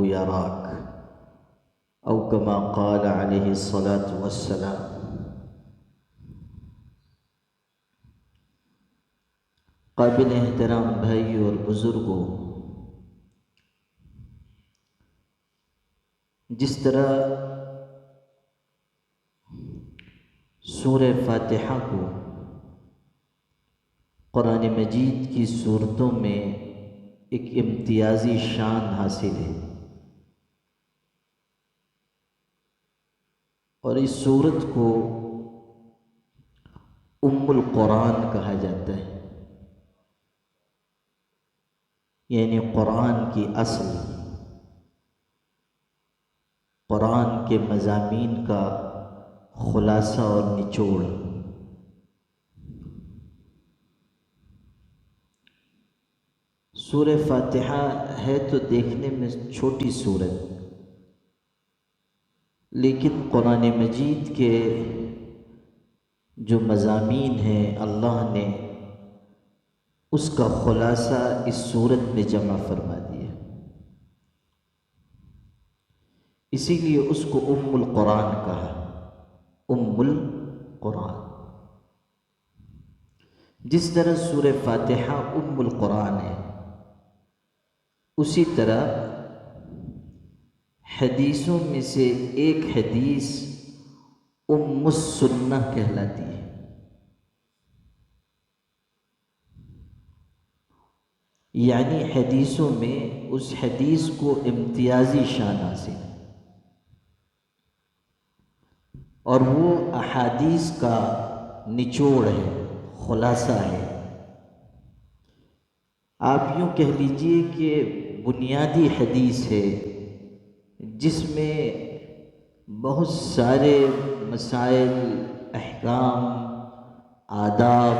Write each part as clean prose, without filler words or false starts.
يراك او كما قال علیہ الصلاة والسلام۔ قابل احترام بھائی اور بزرگوں، جس طرح سورہ فاتحہ کو قرآن مجید کی صورتوں میں ایک امتیازی شان حاصل ہے، اور اس صورت کو ام القرآن کہا جاتا ہے، یعنی قرآن کی اصل، قرآن کے مضامین کا خلاصہ اور نچوڑ۔ سورہ فاتحہ ہے تو دیکھنے میں چھوٹی سورت، لیکن قرآن مجید کے جو مضامین ہیں اللہ نے اس کا خلاصہ اس سورت میں جمع فرما دیا، اسی لیے اس کو ام القرآن کہا، ام القرآن۔ جس طرح سورہ فاتحہ ام القرآن ہے، اسی طرح حدیثوں میں سے ایک حدیث ام السنہ کہلاتی ہے، یعنی حدیثوں میں اس حدیث کو امتیازی شان حاصل ہے، اور وہ احادیث کا نچوڑ ہے، خلاصہ ہے۔ آپ یوں کہہ لیجئے کہ بنیادی حدیث ہے، جس میں بہت سارے مسائل، احکام، آداب،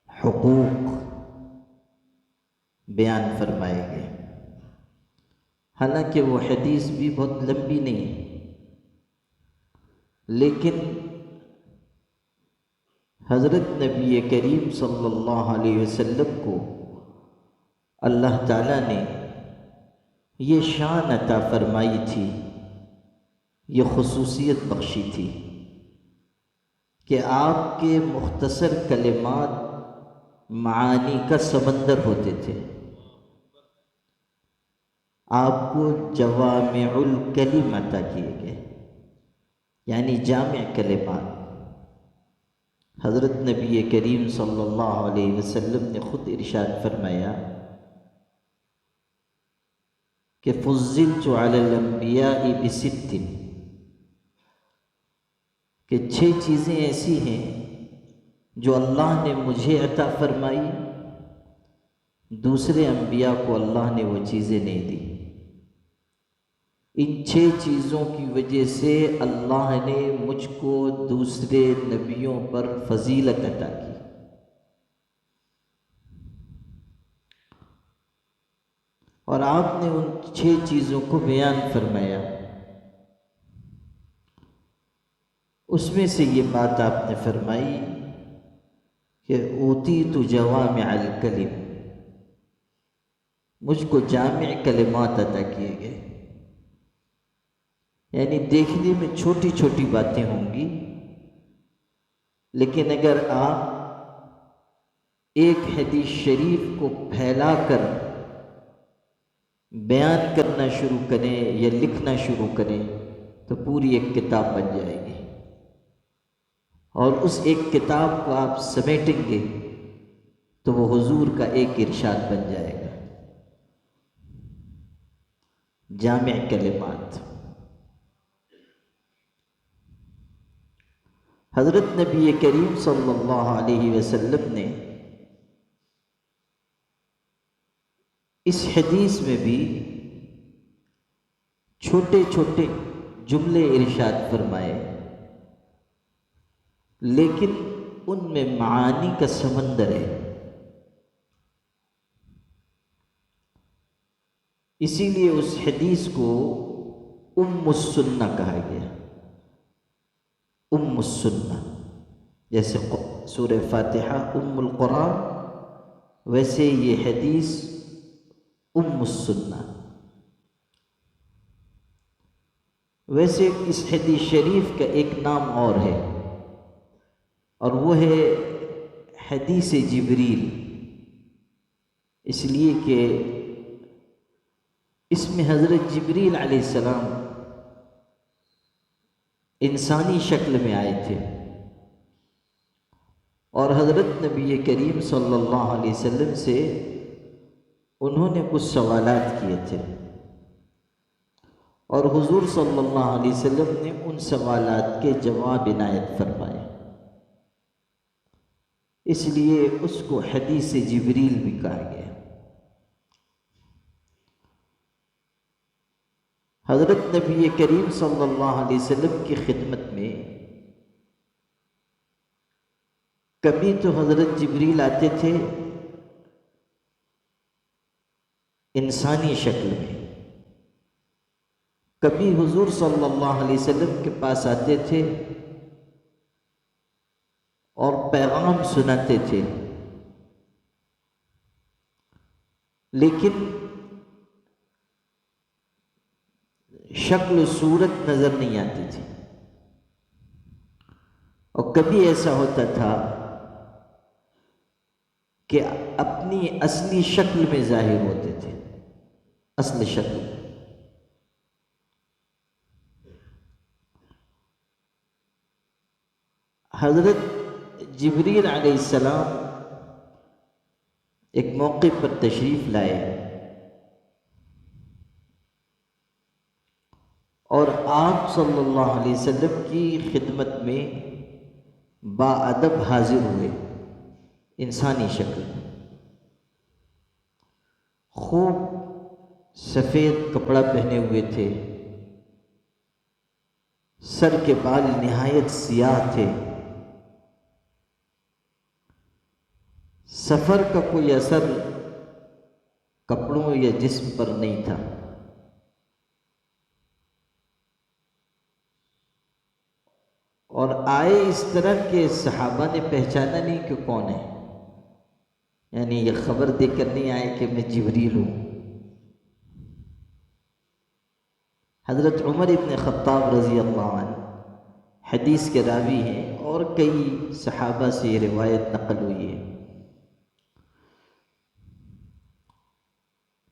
حقوق بیان فرمائے گئے۔ حالانکہ وہ حدیث بھی بہت لمبی نہیں ہے، لیکن حضرت نبی کریم صلی اللہ علیہ وسلم کو اللہ تعالیٰ نے یہ شان عطا فرمائی تھی، یہ خصوصیت بخشی تھی کہ آپ کے مختصر کلمات معانی کا سمندر ہوتے تھے۔ آپ کو جوامع الکلم عطا کیے گئے، یعنی جامع کلمات۔ حضرت نبی کریم صلی اللہ علیہ وسلم نے خود ارشاد فرمایا کہ فضلت علی الانبیاء بست، کہ 6 چیزیں ایسی ہیں جو اللہ نے مجھے عطا فرمائی، دوسرے انبیاء کو اللہ نے وہ چیزیں نہیں دی۔ ان 6 چیزوں کی وجہ سے اللہ نے مجھ کو دوسرے نبیوں پر فضیلت عطا کی۔ اور آپ نے ان 6 چیزوں کو بیان فرمایا۔ اس میں سے یہ بات آپ نے فرمائی کہ اوتیت جوامع الکلم، مجھ کو جامع کلمات عطا کیے گئے، یعنی دیکھنے میں چھوٹی چھوٹی باتیں ہوں گی، لیکن اگر آپ ایک حدیث شریف کو پھیلا کر بیان کرنا شروع کریں یا لکھنا شروع کریں تو پوری ایک کتاب بن جائے گی، اور اس ایک کتاب کو آپ سمیٹیں گے تو وہ حضور کا ایک ارشاد بن جائے گا، جامع کلمات۔ حضرت نبی کریم صلی اللہ علیہ وسلم نے اس حدیث میں بھی چھوٹے چھوٹے جملے ارشاد فرمائے، لیکن ان میں معانی کا سمندر ہے، اسی لیے اس حدیث کو ام السنہ کہا گیا، ام السنہ۔ جیسے سورہ فاتحہ ام القرآن، ویسے یہ حدیث ام السنہ، ویسے اس حدیث شریف کا ایک نام اور ہے، اور وہ ہے حدیث جبریل، اس لیے کہ اس میں حضرت جبریل علیہ السلام انسانی شکل میں آئے تھے، اور حضرت نبی کریم صلی اللہ علیہ وسلم سے انہوں نے کچھ سوالات کیے تھے، اور حضور صلی اللہ علیہ وسلم نے ان سوالات کے جواب عنایت فرمائے، اس لیے اس کو حدیث جبریل بھی کہا گیا۔ حضرت نبی کریم صلی اللہ علیہ وسلم کی خدمت میں کبھی تو حضرت جبریل آتے تھے انسانی شکل میں، کبھی حضور صلی اللہ علیہ وسلم کے پاس آتے تھے اور پیغام سناتے تھے، لیکن شکل و صورت نظر نہیں آتی تھی، اور کبھی ایسا ہوتا تھا کہ اپنی اصلی شکل میں ظاہر ہوتے تھے، اصل شکل۔ حضرت جبریل علیہ السلام ایک موقع پر تشریف لائے اور آپ صلی اللہ علیہ وسلم کی خدمت میں باادب حاضر ہوئے، انسانی شکل، خوب سفید کپڑا پہنے ہوئے تھے، سر کے بال نہایت سیاہ تھے، سفر کا کوئی اثر کپڑوں یا جسم پر نہیں تھا، اور آئے اس طرح کہ صحابہ نے پہچانا نہیں کہ کون ہے، یعنی یہ خبر دے کر نہیں آئے کہ میں جبریل ہوں۔ حضرت عمر ابن خطاب رضی اللہ عنہ حدیث کے راوی ہیں، اور کئی صحابہ سے یہ روایت نقل ہوئی ہے۔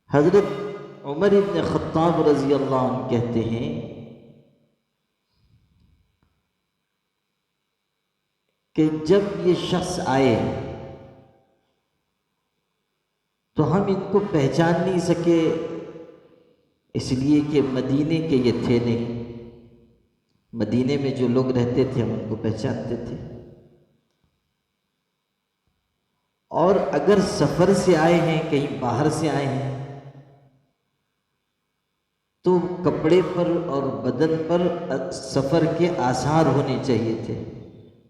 حضرت عمر ابن خطاب رضی اللہ عنہ کہتے ہیں کہ جب یہ شخص آئے تو ہم ان کو پہچان نہیں سکے، اس لیے کہ مدینے کے یہ تھے نہیں، مدینے میں جو لوگ رہتے تھے ہم ان کو پہچانتے تھے، اور اگر سفر سے آئے ہیں، کہیں باہر سے آئے ہیں، تو کپڑے پر اور بدن پر سفر کے آثار ہونے چاہیے تھے،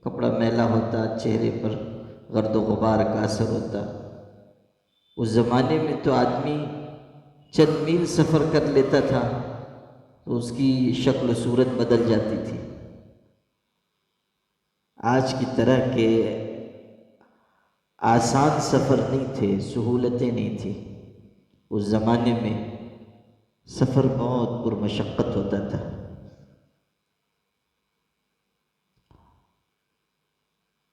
کپڑا میلا ہوتا، چہرے پر گرد و غبار کا اثر ہوتا۔ اس زمانے میں تو آدمی چند میل سفر کر لیتا تھا تو اس کی شکل و صورت بدل جاتی تھی، آج کی طرح کے آسان سفر نہیں تھے، سہولتیں نہیں تھیں، اس زمانے میں سفر بہت پرمشقت ہوتا تھا۔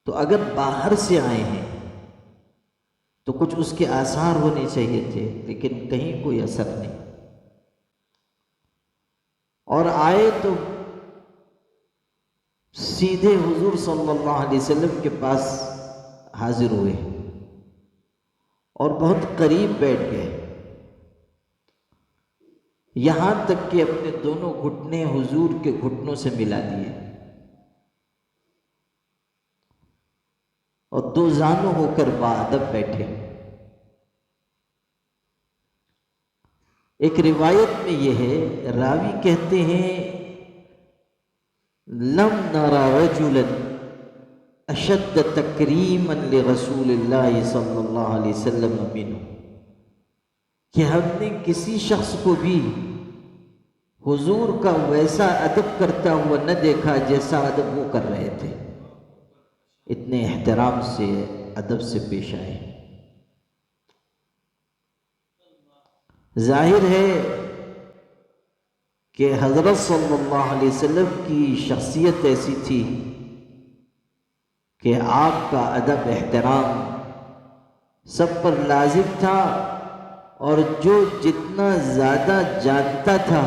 تو اگر باہر سے آئے ہیں تو کچھ اس کے آثار ہونے چاہیے تھے، لیکن کہیں کوئی اثر نہیں، اور آئے تو سیدھے حضور صلی اللہ علیہ وسلم کے پاس حاضر ہوئے اور بہت قریب بیٹھ گئے، یہاں تک کہ اپنے دونوں گھٹنے حضور کے گھٹنوں سے ملا دیے اور دو زانو ہو کر باادب بیٹھے۔ ایک روایت میں یہ ہے، راوی کہتے ہیں لم نرى رجلا اشد تکریما لرسول اللہ صلی اللہ علیہ وسلم منه، کہ ہم نے کسی شخص کو بھی حضور کا ویسا ادب کرتا ہوا نہ دیکھا جیسا ادب وہ کر رہے تھے، اتنے احترام سے ادب سے پیش آئے۔ ظاہر ہے کہ حضرت صلی اللہ علیہ وسلم کی شخصیت ایسی تھی کہ آپ کا ادب احترام سب پر لازم تھا، اور جو جتنا زیادہ جانتا تھا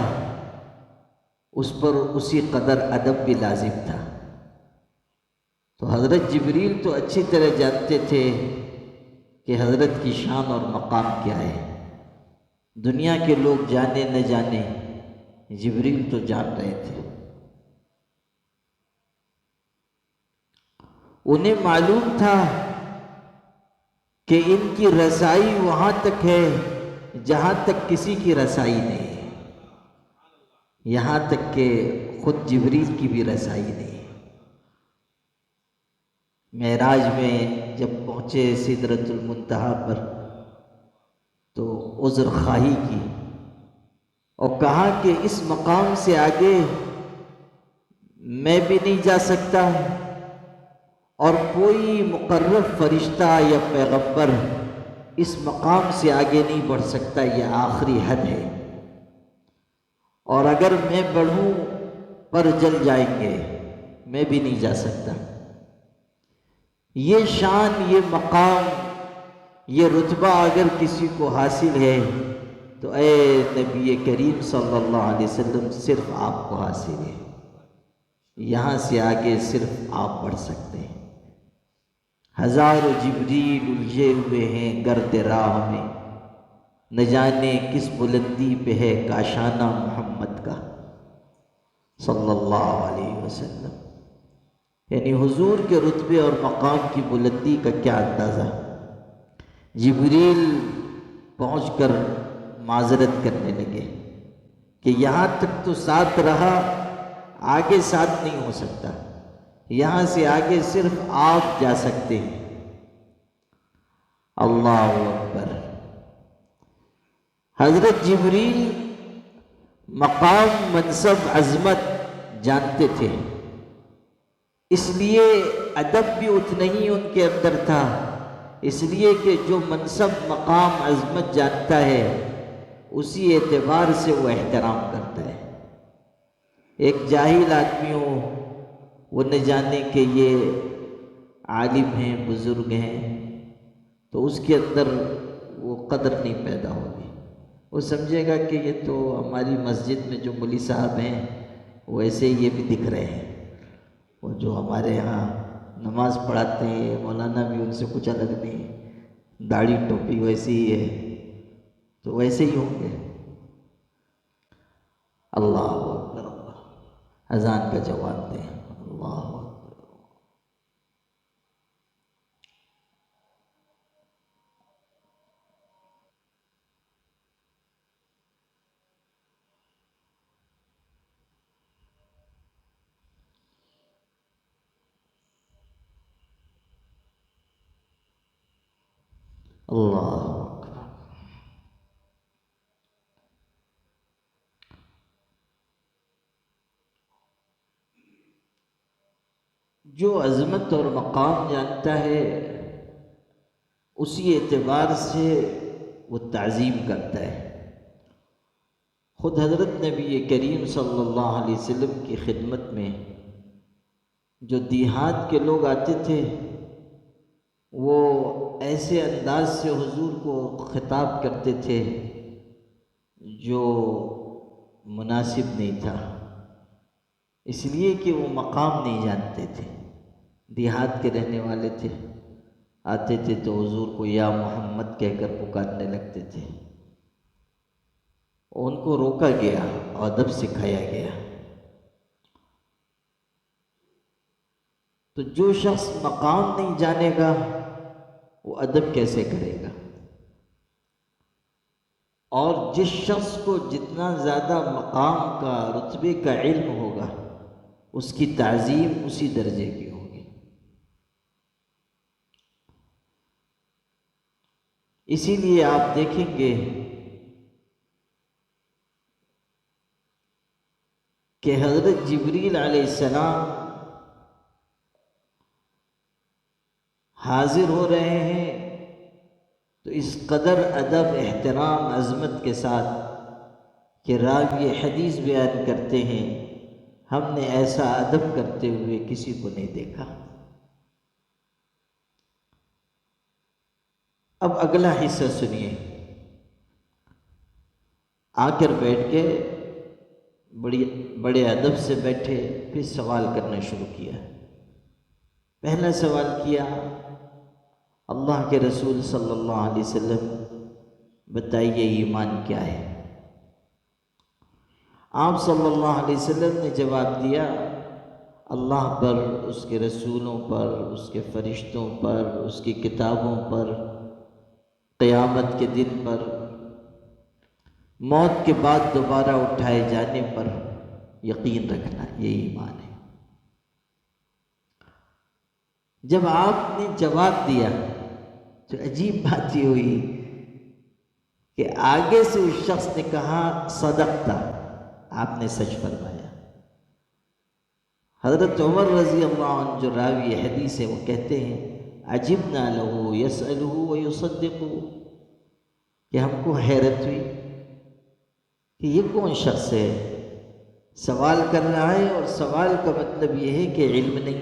اس پر اسی قدر ادب بھی لازم تھا۔ تو حضرت جبریل تو اچھی طرح جانتے تھے کہ حضرت کی شان اور مقام کیا ہے، دنیا کے لوگ جانے نہ جانے، جبریل تو جان رہے تھے۔ انہیں معلوم تھا کہ ان کی رسائی وہاں تک ہے جہاں تک کسی کی رسائی نہیں ہے، یہاں تک کہ خود جبریل کی بھی رسائی نہیں ہے۔ معراج میں جب پہنچے سدرۃ المنتہا پر تو عذر خواہی کی اور کہا کہ اس مقام سے آگے میں بھی نہیں جا سکتا، اور کوئی مقرب فرشتہ یا پیغمبر اس مقام سے آگے نہیں بڑھ سکتا، یہ آخری حد ہے، اور اگر میں بڑھوں پر جل جائیں گے، میں بھی نہیں جا سکتا۔ یہ شان، یہ مقام، یہ رتبہ اگر کسی کو حاصل ہے تو اے نبی کریم صلی اللہ علیہ وسلم صرف آپ کو حاصل ہے، یہاں سے آگے صرف آپ بڑھ سکتے ہیں۔ ہزاروں جبریل الجھے ہوئے ہیں گرد راہ میں، نہ جانے کس بلندی پہ ہے کاشانہ محمد کا صلی اللہ علیہ وسلم۔ یعنی حضور کے رتبے اور مقام کی بلندی کا کیا اندازہ۔ جبریل پہنچ کر معذرت کرنے لگے کہ یہاں تک تو ساتھ رہا، آگے ساتھ نہیں ہو سکتا، یہاں سے آگے صرف آپ جا سکتے ہیں۔ اللہ اکبر۔ حضرت جبریل مقام، منصب، عظمت جانتے تھے، اس لیے ادب بھی اتنا ہی ان کے اندر تھا، اس لیے کہ جو منصب، مقام، عظمت جانتا ہے اسی اعتبار سے وہ احترام کرتا ہے۔ ایک جاہل آدمی ہو، وہ نہ جانے کہ یہ عالم ہیں، بزرگ ہیں، تو اس کے اندر وہ قدر نہیں پیدا ہوگی، وہ سمجھے گا کہ یہ تو ہماری مسجد میں جو مولوی صاحب ہیں وہ ایسے یہ بھی دکھ رہے ہیں، وہ جو ہمارے ہاں نماز پڑھاتے ہیں مولانا بھی ان سے کچھ الگ نہیں، داڑھی ٹوپی ویسی ہی ہے، تو ویسے ہی ہوں گے۔ اللہ اکبر، اللہ، اذان کا جواب دیں۔ اللہ اکبر۔ اللہ اکبر۔ جو عظمت اور مقام جانتا ہے اسی اعتبار سے وہ تعظیم کرتا ہے۔ خود حضرت نبی کریم صلی اللہ علیہ وسلم کی خدمت میں جو دیہات کے لوگ آتے تھے وہ ایسے انداز سے حضور کو خطاب کرتے تھے جو مناسب نہیں تھا، اس لیے کہ وہ مقام نہیں جانتے تھے، دیہات کے رہنے والے تھے، آتے تھے تو حضور کو یا محمد کہہ کر پکارنے لگتے تھے، ان کو روکا گیا اور ادب سکھایا گیا۔ تو جو شخص مقام نہیں جانے گا وہ ادب کیسے کرے گا؟ اور جس شخص کو جتنا زیادہ مقام کا، رتبے کا علم ہوگا اس کی تعظیم اسی درجے کی ہوگی۔ اسی لیے آپ دیکھیں گے کہ حضرت جبریل علیہ السلام حاضر ہو رہے ہیں تو اس قدر ادب، احترام، عظمت کے ساتھ کہ راوی حدیث بیان کرتے ہیں ہم نے ایسا ادب کرتے ہوئے کسی کو نہیں دیکھا۔ اب اگلا حصہ سنیے۔ آ کر بیٹھ کے بڑے ادب سے بیٹھے، پھر سوال کرنا شروع کیا۔ پہلا سوال کیا، اللہ کے رسول صلی اللہ علیہ وسلم بتائیے ایمان کیا ہے؟ آپ صلی اللہ علیہ وسلم نے جواب دیا، اللہ پر، اس کے رسولوں پر، اس کے فرشتوں پر، اس کی کتابوں پر، قیامت کے دن پر، موت کے بعد دوبارہ اٹھائے جانے پر یقین رکھنا، یہ ایمان ہے۔ جب آپ نے جواب دیا تو عجیب بات یہ ہوئی کہ آگے سے اس شخص نے کہا صدقتا، آپ نے سچ فرمایا۔ حضرت عمر رضی اللہ عنہ جو راوی حدیث ہے وہ کہتے ہیں عجبنا لہ یسألہ ویصدق، کہ ہم کو حیرت ہوئی کہ یہ کون شخص ہے، سوال کر رہا ہے اور سوال کا مطلب یہ ہے کہ علم نہیں،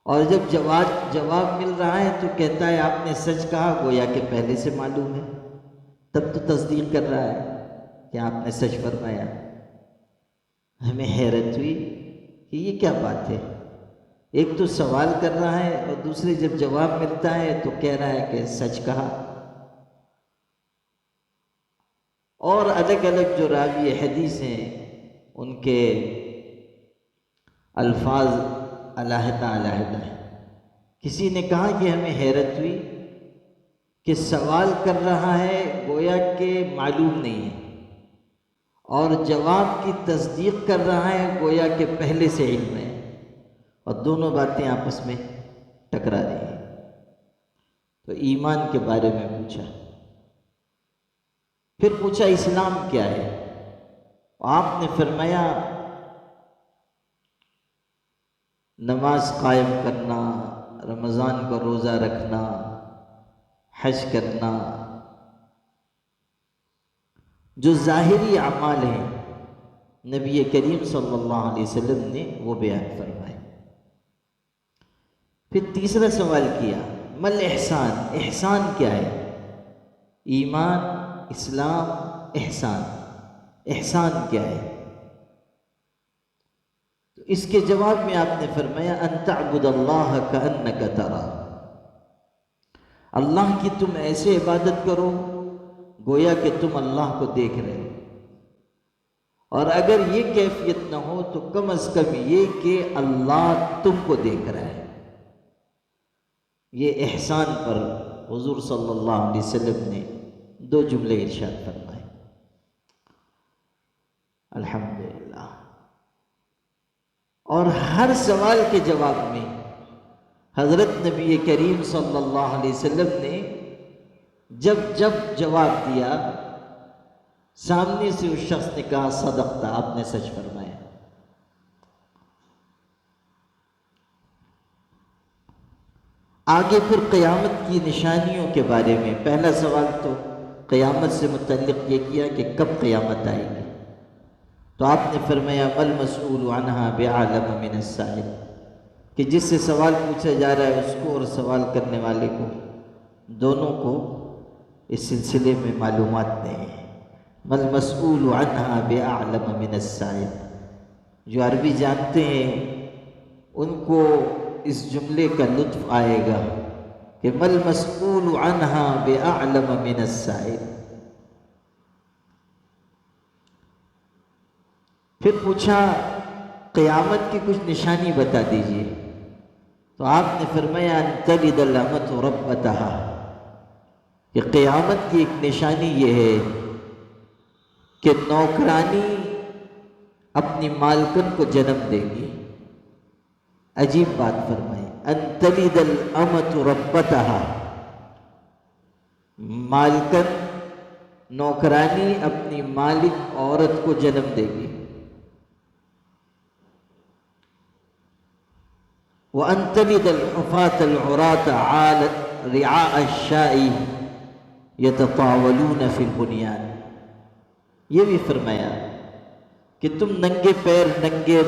اور جب جواب مل رہا ہے تو کہتا ہے آپ نے سچ کہا، گویا کہ پہلے سے معلوم ہے، تب تو تصدیق کر رہا ہے کہ آپ نے سچ فرمایا۔ ہمیں حیرت ہوئی کہ یہ کیا بات ہے، ایک تو سوال کر رہا ہے اور دوسرے جب جواب ملتا ہے تو کہہ رہا ہے کہ سچ کہا۔ اور الگ الگ جو راوی حدیث ہیں ان کے الفاظ علیحدہ علیحدہ ہیں۔ کسی نے کہا کہ ہمیں حیرت ہوئی کہ سوال کر رہا ہے گویا کہ معلوم نہیں ہے، اور جواب کی تصدیق کر رہا ہے گویا کہ پہلے سے علم ہے، اور دونوں باتیں آپس میں ٹکرا رہی ہیں۔ تو ایمان کے بارے میں پوچھا، پھر پوچھا اسلام کیا ہے؟ آپ نے فرمایا نماز قائم کرنا، رمضان کا روزہ رکھنا، حج کرنا، جو ظاہری اعمال ہیں نبی کریم صلی اللہ علیہ وسلم نے وہ بیان فرمائے۔ پھر تیسرا سوال کیا مل احسان، احسان کیا ہے؟ ایمان، اسلام، احسان، احسان کیا ہے؟ تو اس کے جواب میں آپ نے فرمایا ان تعبد اللہ کأنک تراہ، اللہ کی تم ایسے عبادت کرو گویا کہ تم اللہ کو دیکھ رہے ہو، اور اگر یہ کیفیت نہ ہو تو کم از کم یہ کہ اللہ تم کو دیکھ رہا ہے۔ یہ احسان پر حضور صلی اللہ علیہ وسلم نے دو جملے ارشاد فرمائے۔ الحمدللہ۔ اور ہر سوال کے جواب میں حضرت نبی کریم صلی اللہ علیہ وسلم نے جب جواب دیا، سامنے سے اس شخص نے کہا صدقتا، آپ نے سچ فرمایا۔ آگے پھر قیامت کی نشانیوں کے بارے میں، پہلا سوال تو قیامت سے متعلق یہ کیا کہ کب قیامت آئے گی، تو آپ نے فرمایا مل مسئول عنہا بعالم من السائل، کہ جس سے سوال پوچھا جا رہا ہے اس کو اور سوال کرنے والے کو، دونوں کو اس سلسلے میں معلومات نہیں ہے۔ مل مسئول عنہا بعالم من السائل، جو عربی جانتے ہیں ان کو اس جملے کا لطف آئے گا کہ مل مسئول عنہا بعالم من السائل۔ پھر پوچھا قیامت کی کچھ نشانی بتا دیجئے، تو آپ نے فرمایا ان تلد الامۃ ربتہا، کہ قیامت کی ایک نشانی یہ ہے کہ نوکرانی اپنی مالکن کو جنم دے گی۔ عجیب بات فرمائی، ان تلد الامۃ ربتہا، مالکن نوکرانی اپنی مالک عورت کو جنم دے گی۔ وَأَن تَلِدَ الْحُفَاةَ الْعُرَاةَ رِعَاءَ الشَّاءِ يَتَطَاوَلُونَ فِي الْبُنْيَانِ، یہ بھی فرمایا کہ تم ننگے پیر ننگے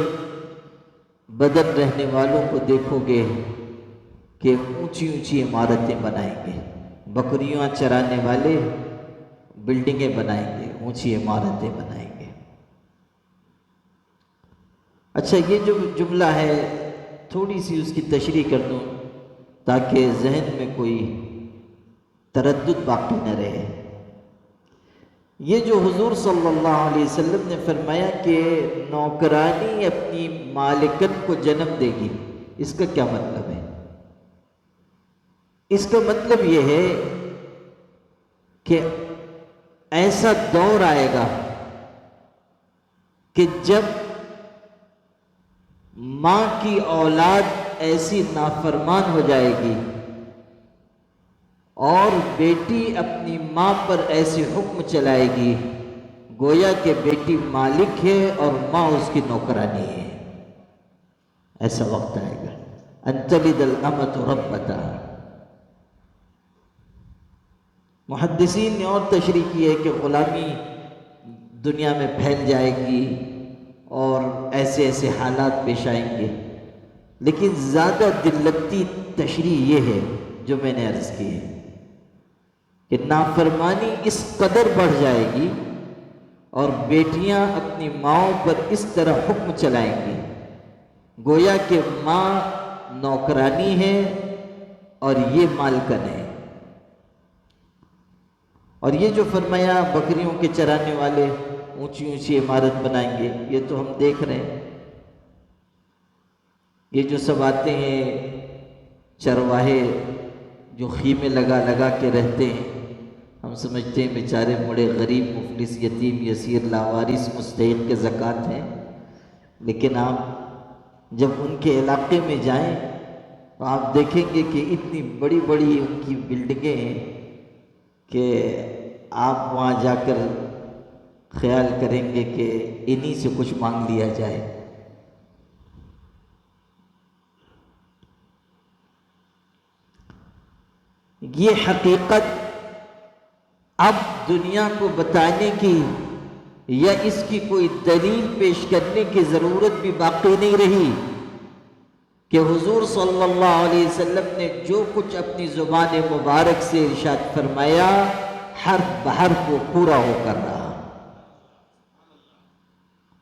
بدن رہنے والوں کو دیکھو گے کہ اونچی اونچی عمارتیں بنائیں گے، بکریاں چرانے والے بلڈنگیں بنائیں گے، اونچی عمارتیں بنائیں گے۔ اچھا، یہ جو جملہ ہے تھوڑی سی اس کی تشریح کر دوں تاکہ ذہن میں کوئی تردد باقی نہ رہے۔ یہ جو حضور صلی اللہ علیہ وسلم نے فرمایا کہ نوکرانی اپنی مالکن کو جنم دے گی، اس کا کیا مطلب ہے؟ اس کا مطلب یہ ہے کہ ایسا دور آئے گا کہ جب ماں کی اولاد ایسی نافرمان ہو جائے گی اور بیٹی اپنی ماں پر ایسے حکم چلائے گی گویا کہ بیٹی مالک ہے اور ماں اس کی نوکرانی ہے۔ ایسا وقت آئے گا، ان تلد الامۃ ربتہا۔ محدثین نے اور تشریح کی ہے کہ غلامی دنیا میں پھیل جائے گی اور ایسے ایسے حالات پیش آئیں گے، لیکن زیادہ دل لگتی تشریح یہ ہے جو میں نے عرض کی ہے کہ نافرمانی اس قدر بڑھ جائے گی اور بیٹیاں اپنی ماؤں پر اس طرح حکم چلائیں گی گویا کہ ماں نوکرانی ہے اور یہ مالکن ہے۔ اور یہ جو فرمایا بکریوں کے چرانے والے اونچی اونچی عمارت بنائیں گے، یہ تو ہم دیکھ رہے ہیں۔ یہ جو سب آتے ہیں چرواہے جو خیمے لگا لگا کے رہتے ہیں، ہم سمجھتے ہیں بیچارے بڑے غریب مفلس یتیم یسیر لاوارث مستحق کے زکوٰۃ ہیں، لیکن آپ جب ان کے علاقے میں جائیں تو آپ دیکھیں گے کہ اتنی بڑی بڑی ان کی بلڈنگیں ہیں کہ آپ وہاں جا کر خیال کریں گے کہ انہی سے کچھ مانگ لیا جائے۔ یہ حقیقت اب دنیا کو بتانے کی یا اس کی کوئی دلیل پیش کرنے کی ضرورت بھی باقی نہیں رہی کہ حضور صلی اللہ علیہ وسلم نے جو کچھ اپنی زبان مبارک سے ارشاد فرمایا حرف بحرف وہ پورا ہو کر رہا،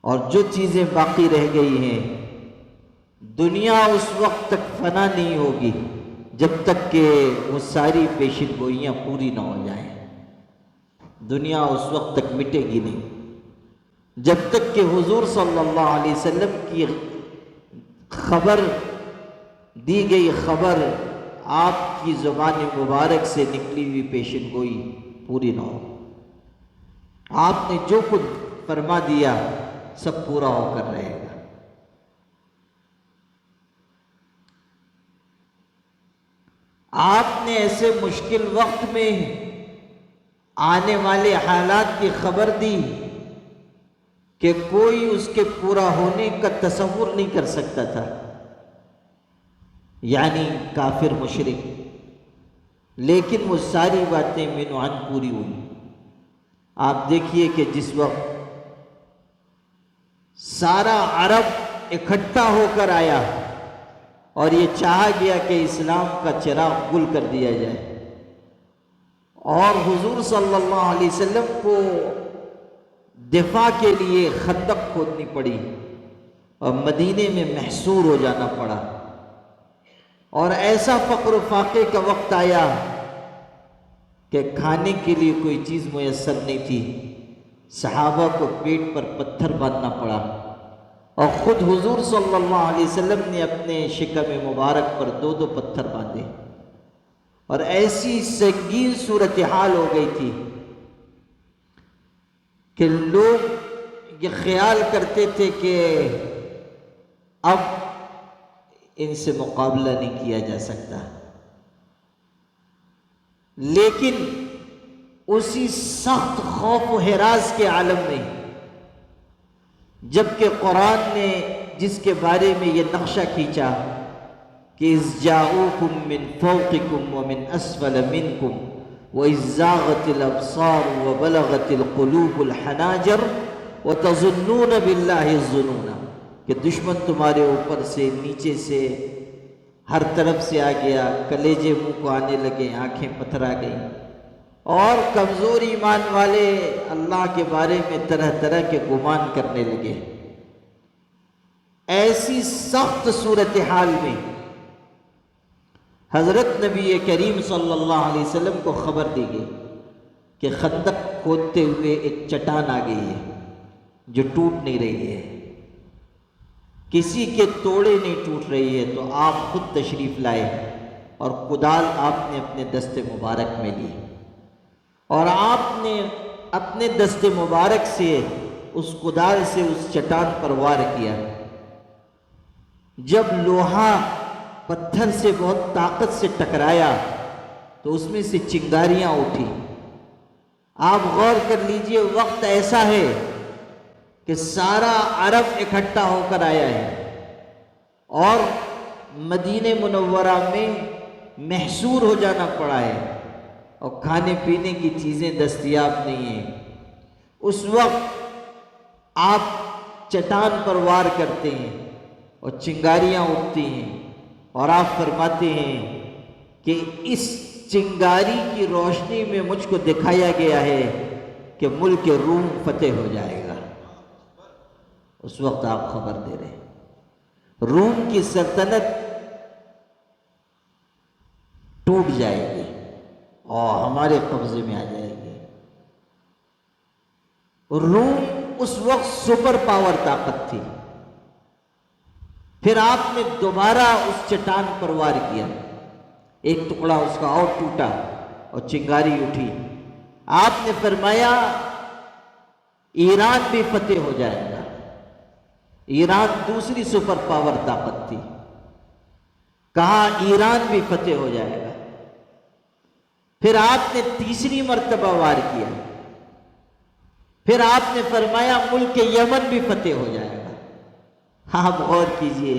اور جو چیزیں باقی رہ گئی ہیں دنیا اس وقت تک فنا نہیں ہوگی جب تک کہ وہ ساری پیشن گوئیاں پوری نہ ہو جائیں۔ دنیا اس وقت تک مٹے گی نہیں جب تک کہ حضور صلی اللہ علیہ وسلم کی خبر دی گئی خبر آپ کی زبان مبارک سے نکلی ہوئی پیشن گوئی پوری نہ ہو۔ آپ نے جو کچھ فرما دیا سب پورا ہو کر رہے گا۔ آپ نے ایسے مشکل وقت میں آنے والے حالات کی خبر دی کہ کوئی اس کے پورا ہونے کا تصور نہیں کر سکتا تھا، یعنی کافر مشرک، لیکن وہ ساری باتیں من عن پوری ہوئی۔ آپ دیکھیے کہ جس وقت سارا عرب اکٹھا ہو کر آیا اور یہ چاہا گیا کہ اسلام کا چراغ گل کر دیا جائے، اور حضور صلی اللہ علیہ وسلم کو دفاع کے لیے خندق کھودنی پڑی اور مدینے میں محصور ہو جانا پڑا، اور ایسا فقر و فاقے کا وقت آیا کہ کھانے کے لیے کوئی چیز میسر نہیں تھی، صحابہ کو پیٹ پر پتھر باندھنا پڑا، اور خود حضور صلی اللہ علیہ وسلم نے اپنے شکم مبارک پر 2 پتھر باندھے، اور ایسی سنگین صورتحال ہو گئی تھی کہ لوگ یہ خیال کرتے تھے کہ اب ان سے مقابلہ نہیں کیا جا سکتا، لیکن اسی سخت خوف و ہراس کے عالم میں جبکہ قرآن نے جس کے بارے میں یہ نقشہ کھینچا کہ اذ جاؤکم من فوقکم ومن اسفل منکم وَإِذْ زَاغَتِ الْأَبْصَارُ وَبَلَغَتِ الْقُلُوبُ الْحَنَاجِرَ وَتَظُنُّونَ بِاللَّهِ الظُّنُونَ، کہ دشمن تمہارے اوپر سے، نیچے سے، ہر طرف سے آ گیا، کلیجے منہ کو آنے لگے، آنکھیں پتھرا گئیں، اور کمزور ایمان والے اللہ کے بارے میں طرح طرح کے گمان کرنے لگے۔ ایسی سخت صورتحال میں حضرت نبی کریم صلی اللہ علیہ وسلم کو خبر دی گئی کہ خندق کھودتے ہوئے ایک چٹان آ گئی ہے جو ٹوٹ نہیں رہی ہے، کسی کے توڑے نہیں ٹوٹ رہی ہے، تو آپ خود تشریف لائے اور کدال آپ نے اپنے دست مبارک میں لی، اور آپ نے اپنے دست مبارک سے اس کدال سے اس چٹان پر وار کیا۔ جب لوہا پتھر سے بہت طاقت سے ٹکرایا تو اس میں سے چنگاریاں اٹھی۔ آپ غور کر لیجئے، وقت ایسا ہے کہ سارا عرب اکٹھا ہو کر آیا ہے اور مدینہ منورہ میں محصور ہو جانا پڑا ہے، اور کھانے پینے کی چیزیں دستیاب نہیں ہیں۔ اس وقت آپ چٹان پر وار کرتے ہیں اور چنگاریاں اٹھتی ہیں، اور آپ فرماتے ہیں کہ اس چنگاری کی روشنی میں مجھ کو دکھایا گیا ہے کہ ملک روم فتح ہو جائے گا۔ اس وقت آپ خبر دے رہے ہیں روم کی سلطنت ٹوٹ جائے گی اور ہمارے قبضے میں آ جائے گی۔ روم اس وقت سپر پاور طاقت تھی۔ پھر آپ نے دوبارہ اس چٹان پر وار کیا، ایک ٹکڑا اس کا اور ٹوٹا اور چنگاری اٹھی۔ آپ نے فرمایا ایران بھی فتح ہو جائے گا۔ ایران دوسری سپر پاور طاقت تھی، کہا ایران بھی فتح ہو جائے گا۔ پھر آپ نے تیسری مرتبہ وار کیا، پھر آپ نے فرمایا ملک یمن بھی فتح ہو جائے گا۔ آپ غور کیجئے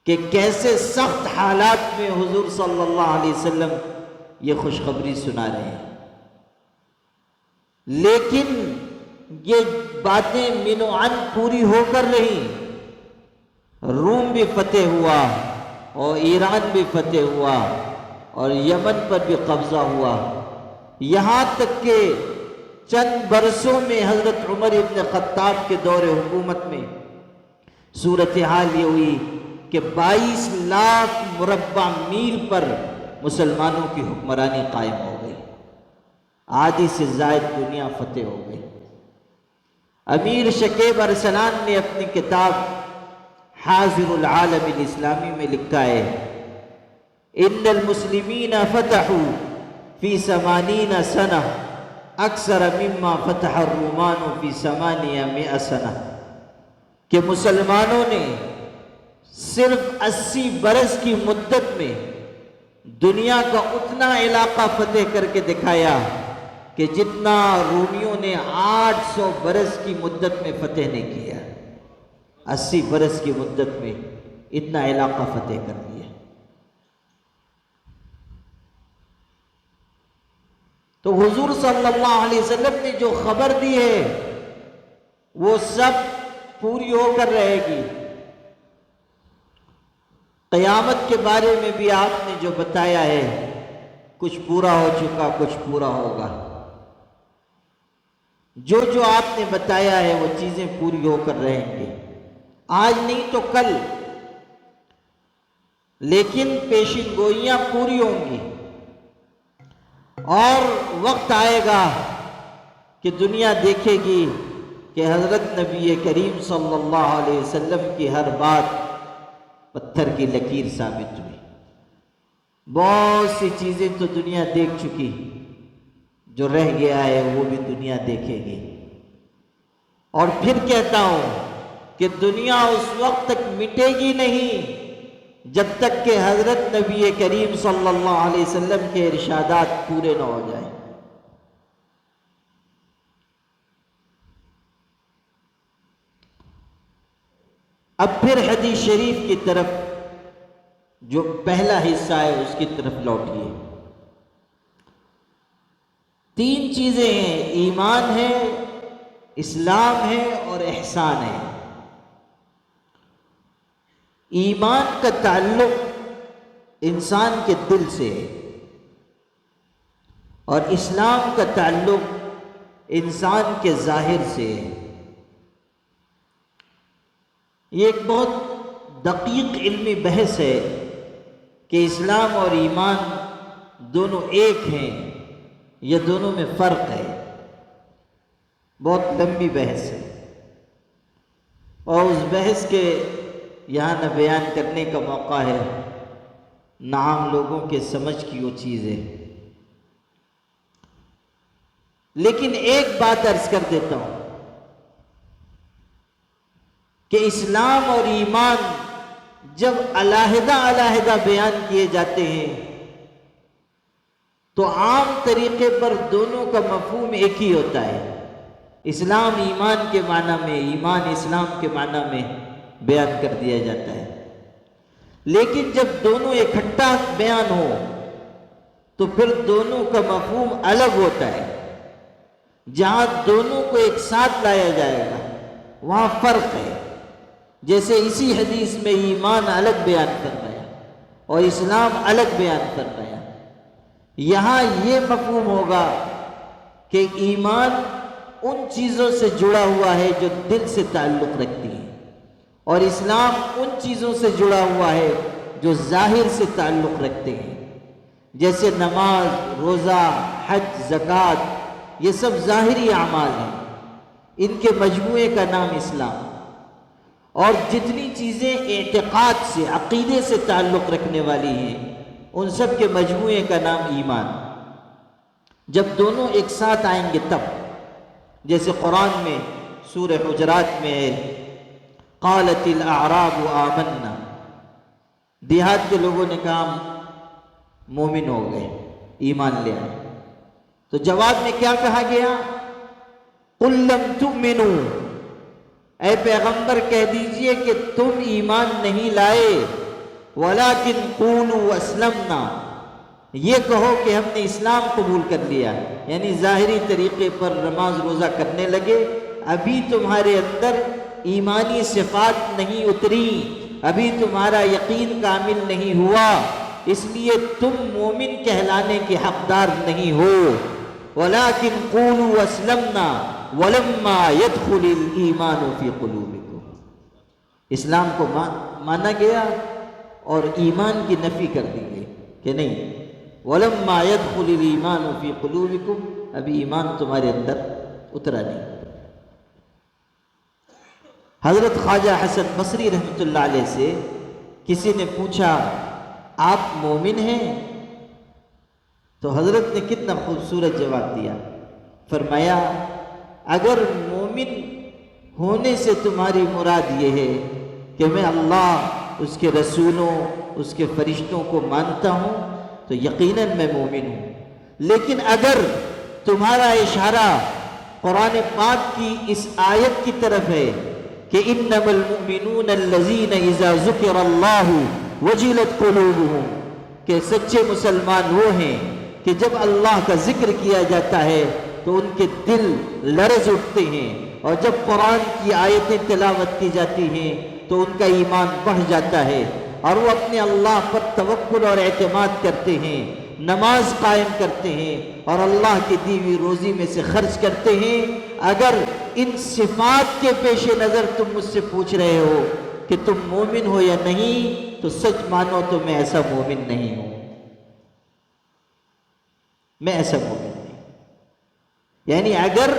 کہ کیسے سخت حالات میں حضور صلی اللہ علیہ وسلم یہ خوشخبری سنا رہے ہیں، لیکن یہ باتیں من و عن پوری ہو کر رہی۔ روم بھی فتح ہوا اور ایران بھی فتح ہوا اور یمن پر بھی قبضہ ہوا، یہاں تک کہ چند برسوں میں حضرت عمر ابن خطاب کے دور حکومت میں صورتحال یہ ہوئی کہ 22 لاکھ مربع میل پر مسلمانوں کی حکمرانی قائم ہو گئی، آدھی سے زائد دنیا فتح ہو گئی۔ امیر شکیب ارسلان نے اپنی کتاب حاضر العالم الاسلامی میں لکھا ہے ان المسلمین فتحوا فی 80 سنہ اکثر مما فتح الرومان فی 800 سنہ، کہ مسلمانوں نے صرف 80 برس کی مدت میں دنیا کا اتنا علاقہ فتح کر کے دکھایا کہ جتنا رومیوں نے 800 برس کی مدت میں فتح نہیں کیا۔ 80 برس کی مدت میں اتنا علاقہ فتح کر لیا۔ تو حضور صلی اللہ علیہ وسلم نے جو خبر دی ہے وہ سب پوری ہو کر رہے گی۔ قیامت کے بارے میں بھی آپ نے جو بتایا ہے کچھ پورا ہو چکا، کچھ پورا ہوگا۔ جو جو آپ نے بتایا ہے وہ چیزیں پوری ہو کر رہیں گی، آج نہیں تو کل، لیکن پیشین گوئیاں پوری ہوں گی، اور وقت آئے گا کہ دنیا دیکھے گی کہ حضرت نبی کریم صلی اللہ علیہ وسلم کی ہر بات پتھر کی لکیر ثابت ہوئی۔ بہت سی چیزیں تو دنیا دیکھ چکی، جو رہ گیا ہے وہ بھی دنیا دیکھے گی۔ اور پھر کہتا ہوں کہ دنیا اس وقت تک مٹے گی نہیں جب تک کہ حضرت نبی کریم صلی اللہ علیہ وسلم کے ارشادات پورے نہ ہو جائیں۔ اب پھر حدیث شریف کی طرف، جو پہلا حصہ ہے اس کی طرف لوٹیے۔ تین چیزیں ہیں، ایمان ہے، اسلام ہے اور احسان ہے۔ ایمان کا تعلق انسان کے دل سے ہے اور اسلام کا تعلق انسان کے ظاہر سے ہے۔ یہ ایک بہت دقیق علمی بحث ہے کہ اسلام اور ایمان دونوں ایک ہیں یا دونوں میں فرق ہے، بہت لمبی بحث ہے، اور اس بحث کے یہاں نہ بیان کرنے کا موقع ہے نہ عام لوگوں کے سمجھ کی وہ چیز ہے۔ لیکن ایک بات عرض کر دیتا ہوں کہ اسلام اور ایمان جب علیحدہ علیحدہ بیان کیے جاتے ہیں تو عام طریقے پر دونوں کا مفہوم ایک ہی ہوتا ہے۔ اسلام ایمان کے معنی میں، ایمان اسلام کے معنی میں بیان کر دیا جاتا ہے، لیکن جب دونوں اکٹھا بیان ہو تو پھر دونوں کا مفہوم الگ ہوتا ہے۔ جہاں دونوں کو ایک ساتھ لایا جائے گا وہاں فرق ہے۔ جیسے اسی حدیث میں ایمان الگ بیان فرمایا اور اسلام الگ بیان فرمایا، یہاں یہ مفہوم ہوگا کہ ایمان ان چیزوں سے جڑا ہوا ہے جو دل سے تعلق رکھتی ہیں، اور اسلام ان چیزوں سے جڑا ہوا ہے جو ظاہر سے تعلق رکھتے ہیں، جیسے نماز، روزہ، حج، زکوٰۃ، یہ سب ظاہری اعمال ہیں، ان کے مجموعے کا نام اسلام۔ اور جتنی چیزیں اعتقاد سے، عقیدے سے تعلق رکھنے والی ہیں، ان سب کے مجموعے کا نام ایمان۔ جب دونوں ایک ساتھ آئیں گے تب، جیسے قرآن میں سورہ حجرات میں ہے قالت الاعراب آمنا، دیہات کے لوگوں نے کہا مومن ہو گئے، ایمان لے آئے، تو جواب میں کیا کہا گیا؟ قل لم تؤمنوا، اے پیغمبر کہہ دیجئے کہ تم ایمان نہیں لائے، ولیکن قولوا اسلمنا، یہ کہو کہ ہم نے اسلام قبول کر لیا، یعنی ظاہری طریقے پر نماز روزہ کرنے لگے، ابھی تمہارے اندر ایمانی صفات نہیں اتری، ابھی تمہارا یقین کامل نہیں ہوا، اس لیے تم مومن کہلانے کے حقدار نہیں ہو۔ ولیکن قولوا اسلمنا ولما يدخل الایمان فی قلوبکم، اسلام کو مانا گیا اور ایمان کی نفی کر دی گئی کہ نہیں، وَلَمَّا يَدْخُلِ الْإِيمَانُ فِي قُلُوبِكُمْ، ابھی ایمان تمہارے اندر اترا نہیں۔ حضرت خواجہ حسن بصری رحمۃ اللہ علیہ سے کسی نے پوچھا آپ مومن ہیں؟ تو حضرت نے کتنا خوبصورت جواب دیا، فرمایا اگر مومن ہونے سے تمہاری مراد یہ ہے کہ میں اللہ، اس کے رسولوں، اس کے فرشتوں کو مانتا ہوں تو یقیناً میں مومن ہوں، لیکن اگر تمہارا اشارہ قرآن پاک کی اس آیت کی طرف ہے کہ انما المؤمنون الذین اذا ذکر اللہ وجلت قلوبہم، کہ سچے مسلمان وہ ہیں کہ جب اللہ کا ذکر کیا جاتا ہے تو ان کے دل لرز اٹھتے ہیں، اور جب قرآن کی آیتیں تلاوت کی جاتی ہیں تو ان کا ایمان بڑھ جاتا ہے، اور وہ اپنے اللہ پر توکل اور اعتماد کرتے ہیں، نماز قائم کرتے ہیں اور اللہ کی دی ہوئی روزی میں سے خرچ کرتے ہیں۔ اگر ان صفات کے پیش نظر تم مجھ سے پوچھ رہے ہو کہ تم مومن ہو یا نہیں، تو سچ مانو تو میں ایسا مومن نہیں ہوں، میں ایسا مومن نہیں۔ یعنی اگر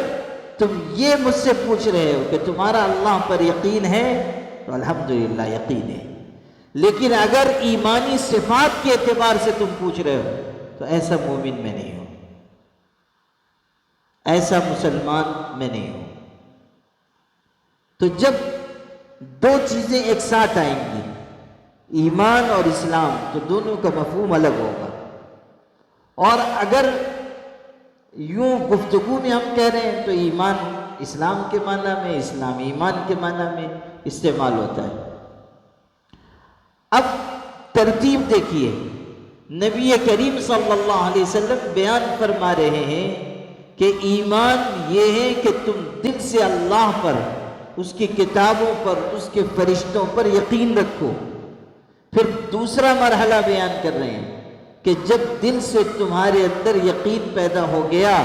تم یہ مجھ سے پوچھ رہے ہو کہ تمہارا اللہ پر یقین ہے تو الحمدللہ یقین ہے، لیکن اگر ایمانی صفات کے اعتبار سے تم پوچھ رہے ہو تو ایسا مومن میں نہیں ہوں، ایسا مسلمان میں نہیں ہوں۔ تو جب دو چیزیں ایک ساتھ آئیں گی، ایمان اور اسلام، تو دونوں کا مفہوم الگ ہوگا۔ اور اگر یوں گفتگو میں ہم کہہ رہے ہیں تو ایمان اسلام کے معنی میں، اسلام ایمان کے معنی میں استعمال ہوتا ہے۔ اب ترتیب دیکھیے، نبی کریم صلی اللہ علیہ وسلم بیان فرما رہے ہیں کہ ایمان یہ ہے کہ تم دل سے اللہ پر، اس کی کتابوں پر، اس کے فرشتوں پر یقین رکھو۔ پھر دوسرا مرحلہ بیان کر رہے ہیں کہ جب دل سے تمہارے اندر یقین پیدا ہو گیا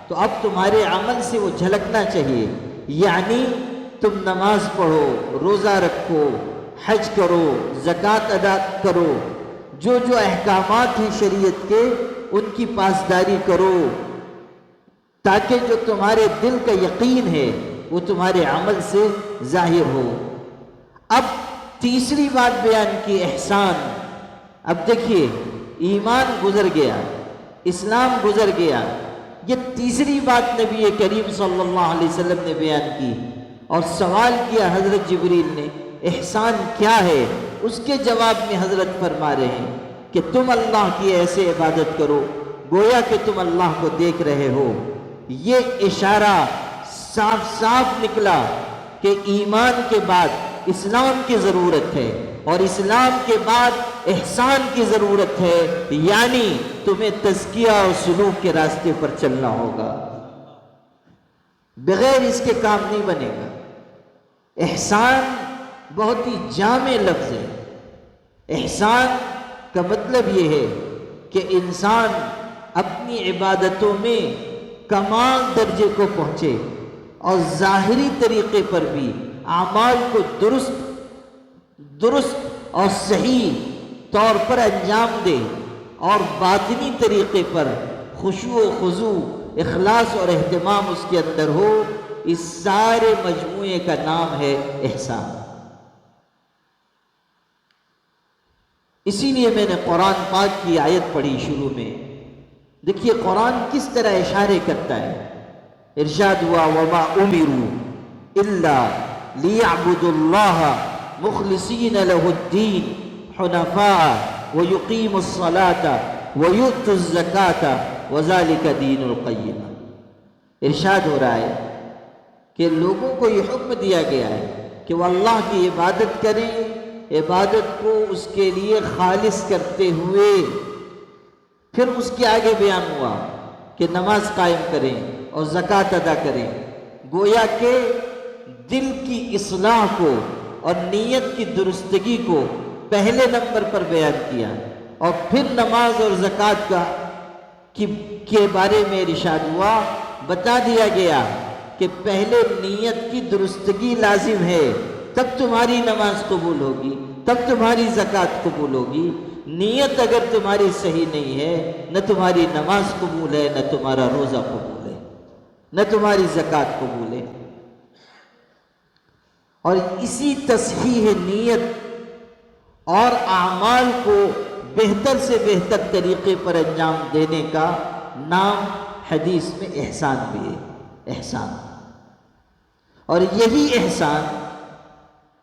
تو اب تمہارے عمل سے وہ جھلکنا چاہیے، یعنی تم نماز پڑھو، روزہ رکھو، حج کرو، زکوٰۃ ادا کرو، جو جو احکامات ہیں شریعت کے ان کی پاسداری کرو، تاکہ جو تمہارے دل کا یقین ہے وہ تمہارے عمل سے ظاہر ہو۔ اب تیسری بات بیان کی، احسان۔ اب دیکھیے، ایمان گزر گیا، اسلام گزر گیا، یہ تیسری بات نبی کریم صلی اللہ علیہ وسلم نے بیان کی، اور سوال کیا حضرت جبریل نے، احسان کیا ہے؟ اس کے جواب میں حضرت فرما رہے ہیں کہ تم اللہ کی ایسے عبادت کرو گویا کہ تم اللہ کو دیکھ رہے ہو۔ یہ اشارہ صاف صاف نکلا کہ ایمان کے بعد اسلام کی ضرورت ہے، اور اسلام کے بعد احسان کی ضرورت ہے، یعنی تمہیں تزکیہ اور سلوک کے راستے پر چلنا ہوگا، بغیر اس کے کام نہیں بنے گا۔ احسان بہت ہی جامع لفظ ہے۔ احسان کا مطلب یہ ہے کہ انسان اپنی عبادتوں میں کمال درجے کو پہنچے اور ظاہری طریقے پر بھی اعمال کو درست اور صحیح طور پر انجام دے، اور باطنی طریقے پر خشوع و خضوع، اخلاص اور اہتمام اس کے اندر ہو۔ اس سارے مجموعے کا نام ہے احسان۔ اسی لیے میں نے قرآن پاک کی آیت پڑھی شروع میں۔ دیکھیے قرآن کس طرح اشارے کرتا ہے۔ ارشاد ہوا وما امروا الا لیعبدوا اللہ مخلصین لہ الدین حنفاء ویقیموا الصلاة ویؤتوا الزکاة وذلک دین القیم۔ ارشاد ہو رہا ہے کہ لوگوں کو یہ حکم دیا گیا ہے کہ وہ اللہ کی عبادت کریں، عبادت کو اس کے لیے خالص کرتے ہوئے۔ پھر اس کے آگے بیان ہوا کہ نماز قائم کریں اور زکوٰۃ ادا کریں، گویا کہ دل کی اصلاح کو اور نیت کی درستگی کو پہلے نمبر پر بیان کیا، اور پھر نماز اور زکوٰۃ کے بارے میں ارشاد ہوا، بتا دیا گیا کہ پہلے نیت کی درستگی لازم ہے، تب تمہاری نماز قبول ہوگی، تب تمہاری زکوٰۃ قبول ہوگی۔ نیت اگر تمہاری صحیح نہیں ہے، نہ تمہاری نماز قبول ہے، نہ تمہارا روزہ قبول ہے، نہ تمہاری زکوٰۃ قبول ہے۔ اور اسی تصحیح نیت اور اعمال کو بہتر سے بہتر طریقے پر انجام دینے کا نام حدیث میں احسان بھی ہے، احسان۔ اور یہی احسان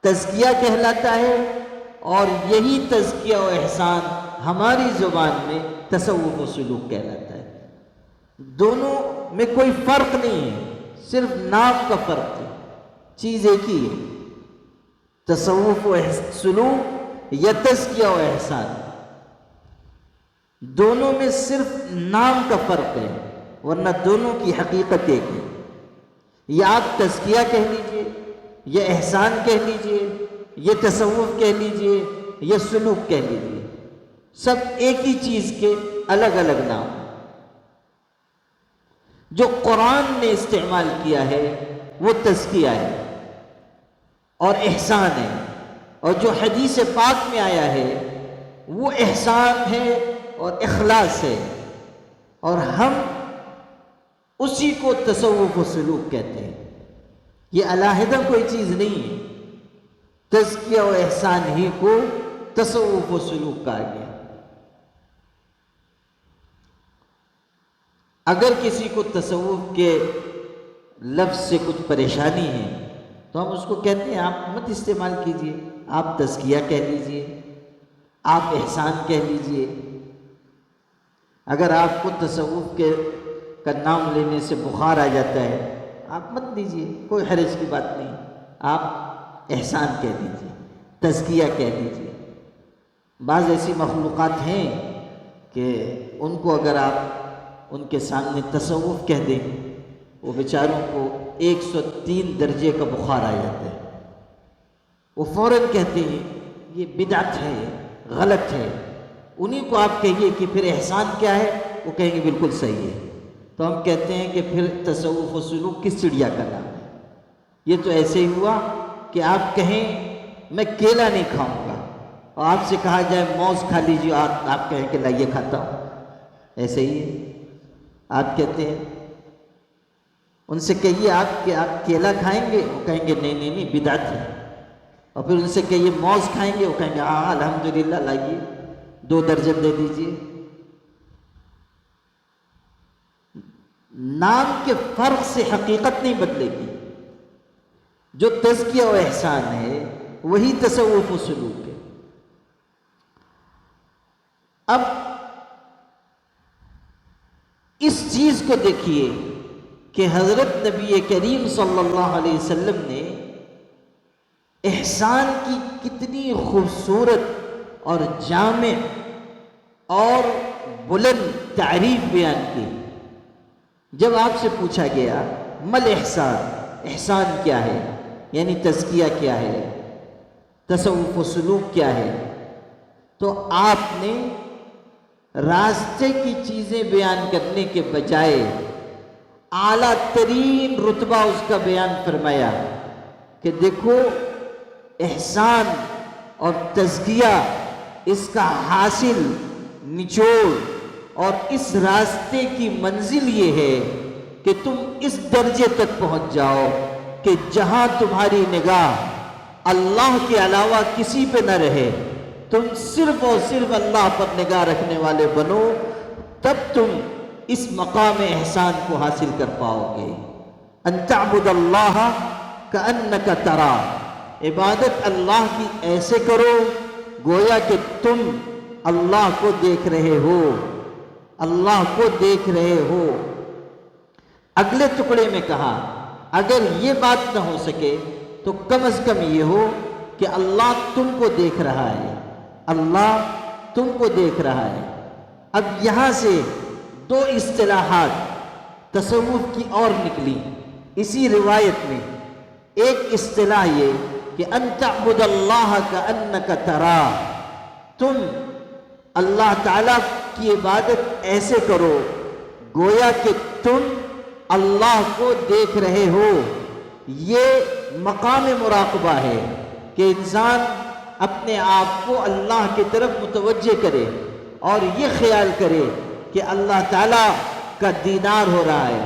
تزکیہ کہلاتا ہے، اور یہی تزکیہ و احسان ہماری زبان میں تصوف و سلوک کہلاتا ہے۔ دونوں میں کوئی فرق نہیں ہے، صرف نام کا فرق ہے، چیز ایک ہی ہے۔ تصوف و سلوک یا تزکیہ و احسان، دونوں میں صرف نام کا فرق ہے، ورنہ دونوں کی حقیقت ایک ہے۔ یا آپ تزکیہ کہہ لیجئے، یا احسان کہہ لیجئے، یہ تصوف کہہ لیجئے، یا سلوک کہہ لیجئے، سب ایک ہی چیز کے الگ الگ نام۔ جو قرآن نے استعمال کیا ہے وہ تزکیہ ہے اور احسان ہے، اور جو حدیث پاک میں آیا ہے وہ احسان ہے اور اخلاص ہے، اور ہم اسی کو تصوف و سلوک کہتے ہیں۔ یہ علیحدہ کوئی چیز نہیں ہے، تزکیہ و احسان ہی کو تصوف و سلوک کہا گیا۔ اگر کسی کو تصوف کے لفظ سے کچھ پریشانی ہے تو ہم اس کو کہتے ہیں آپ مت استعمال کیجئے، آپ تزکیہ کہہ لیجئے، آپ احسان کہہ لیجئے۔ اگر آپ کو تصوف کا نام لینے سے بخار آ جاتا ہے آپ مت لیجئے، کوئی حرج کی بات نہیں، آپ احسان کہہ دیجئے، تزکیہ کہہ دیجئے۔ بعض ایسی مخلوقات ہیں کہ ان کو اگر آپ ان کے سامنے تصوف کہہ دیں، وہ بیچاروں کو 103 درجے کا بخار آ جاتا ہے، وہ فوراً کہتے ہیں یہ بدعت ہے، غلط ہے۔ انہیں کو آپ کہیے کہ پھر احسان کیا ہے، وہ کہیں گے بالکل صحیح ہے۔ تو ہم کہتے ہیں کہ پھر تصوف و سلوک کس چڑیا کا نام ہے؟ یہ تو ایسے ہی ہوا کہ آپ کہیں میں کیلا نہیں کھاؤں گا، اور آپ سے کہا جائے موز کھا لیجیے، آپ کہیں کہ لائیے کھاتا ہوں، ایسے ہی ہے۔ آپ کہتے ہیں ان سے کہیے آپ کہ آپ کیلا کھائیں گے، وہ کہیں گے نہیں نہیں نہیں بدعت ہے۔ اور پھر ان سے کہیے موز کھائیں گے، وہ کہیں گے ہاں الحمدللہ لائیے 2 درجن دے دیجیے۔ نام کے فرق سے حقیقت نہیں بدلے گی۔ جو تزکیہ و احسان ہے وہی تصوف و سلوک ہے۔ اب اس چیز کو دیکھیے کہ حضرت نبی کریم صلی اللہ علیہ وسلم نے احسان کی کتنی خوبصورت اور جامع اور بلند تعریف بیان کی۔ جب آپ سے پوچھا گیا مل احسان، احسان کیا ہے، یعنی تزکیہ کیا ہے، تصوف و سلوک کیا ہے، تو آپ نے راستے کی چیزیں بیان کرنے کے بجائے اعلیٰ ترین رتبہ اس کا بیان فرمایا کہ دیکھو احسان اور تزکیہ، اس کا حاصل نچوڑ اور اس راستے کی منزل یہ ہے کہ تم اس درجے تک پہنچ جاؤ کہ جہاں تمہاری نگاہ اللہ کے علاوہ کسی پہ نہ رہے، تم صرف اور صرف اللہ پر نگاہ رکھنے والے بنو، تب تم اس مقام احسان کو حاصل کر پاؤ گے۔ ان تعبد اللہ کأنک ترا، عبادت اللہ کی ایسے کرو گویا کہ تم اللہ کو دیکھ رہے ہو، اللہ کو دیکھ رہے ہو۔ اگلے ٹکڑے میں کہا اگر یہ بات نہ ہو سکے تو کم از کم یہ ہو کہ اللہ تم کو دیکھ رہا ہے، اللہ تم کو دیکھ رہا ہے۔ اب یہاں سے 2 اصطلاحات تصوف کی اور نکلی اسی روایت میں۔ ایک اصطلاح یہ کہ ان تعبد اللہ کأنک ترا، تم اللہ تعالیٰ کی عبادت ایسے کرو گویا کہ تم اللہ کو دیکھ رہے ہو۔ یہ مقام مراقبہ ہے کہ انسان اپنے آپ کو اللہ کی طرف متوجہ کرے اور یہ خیال کرے کہ اللہ تعالیٰ کا دیدار ہو رہا ہے،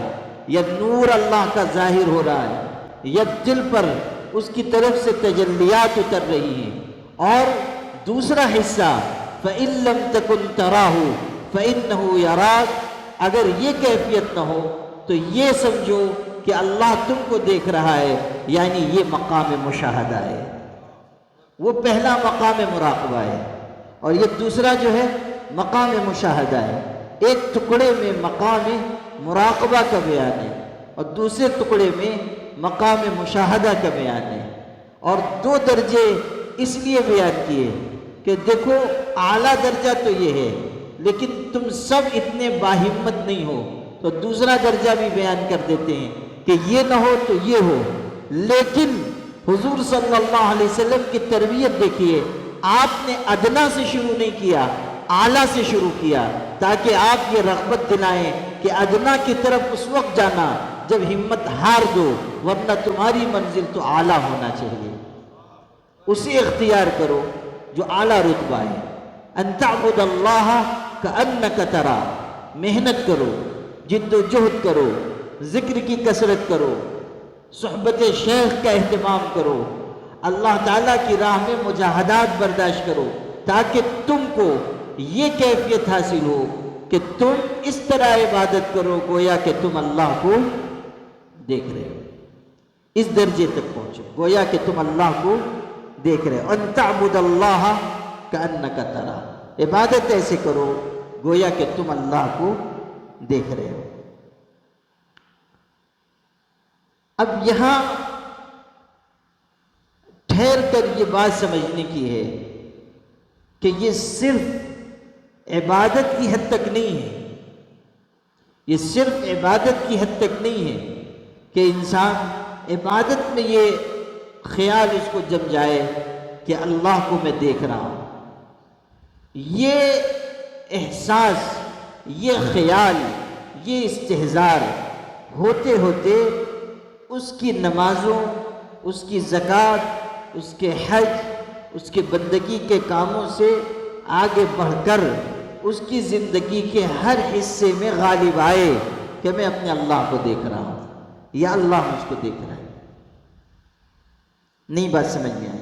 یا نور اللہ کا ظاہر ہو رہا ہے، یا دل پر اس کی طرف سے تجلیات اتر رہی ہیں۔ اور دوسرا حصہ فَإِن لَمْ تَكُنْ تَرَاهُ فَإِنَّهُ يَرَاكَ، اگر یہ کیفیت نہ ہو تو یہ سمجھو کہ اللہ تم کو دیکھ رہا ہے، یعنی یہ مقام مشاہدہ ہے۔ وہ پہلا مقام مراقبہ ہے، اور یہ دوسرا جو ہے مقام مشاہدہ ہے۔ ایک ٹکڑے میں مقام مراقبہ کا بیان ہے اور دوسرے ٹکڑے میں مقام مشاہدہ کا بیان ہے، اور 2 درجے اس لیے بیان کیے کہ دیکھو اعلیٰ درجہ تو یہ ہے لیکن تم سب اتنے باہمت نہیں ہو، تو دوسرا درجہ بھی بیان کر دیتے ہیں کہ یہ نہ ہو تو یہ ہو۔ لیکن حضور صلی اللہ علیہ وسلم کی تربیت دیکھیے، آپ نے ادنا سے شروع نہیں کیا، اعلیٰ سے شروع کیا، تاکہ آپ یہ رغبت دلائیں کہ ادنا کی طرف اس وقت جانا جب ہمت ہار دو، ورنہ تمہاری منزل تو اعلیٰ ہونا چاہیے، اسے اختیار کرو جو اعلیٰ رتبہ ہے۔ ان تعبد اللہ کأنک ترا، محنت کرو، جد و جہد کرو، ذکر کی کثرت کرو، صحبت شیخ کا اہتمام کرو، اللہ تعالیٰ کی راہ میں مجاہدات برداشت کرو، تاکہ تم کو یہ کیفیت حاصل ہو کہ تم اس طرح عبادت کرو گویا کہ تم اللہ کو دیکھ رہے ہو۔ اس درجے تک پہنچو گویا کہ تم اللہ کو دیکھ رہے ہو۔ ان تعبد اللہ کأنک ترا، عبادت ایسے کرو گویا کہ تم اللہ کو دیکھ رہے ہو۔ اب یہاں ٹھہر کر یہ بات سمجھنے کی ہے کہ یہ صرف عبادت کی حد تک نہیں ہے، یہ صرف عبادت کی حد تک نہیں ہے کہ انسان عبادت میں یہ خیال اس کو جم جائے کہ اللہ کو میں دیکھ رہا ہوں۔ یہ احساس، یہ خیال، یہ استحضار ہوتے ہوتے اس کی نمازوں، اس کی زکوٰۃ، اس کے حج، اس کے بندگی کے کاموں سے آگے بڑھ کر اس کی زندگی کے ہر حصے میں غالب آئے کہ میں اپنے اللہ کو دیکھ رہا ہوں یا اللہ مجھ کو دیکھ رہا ہے۔ نہیں بات سمجھ میں آئی؟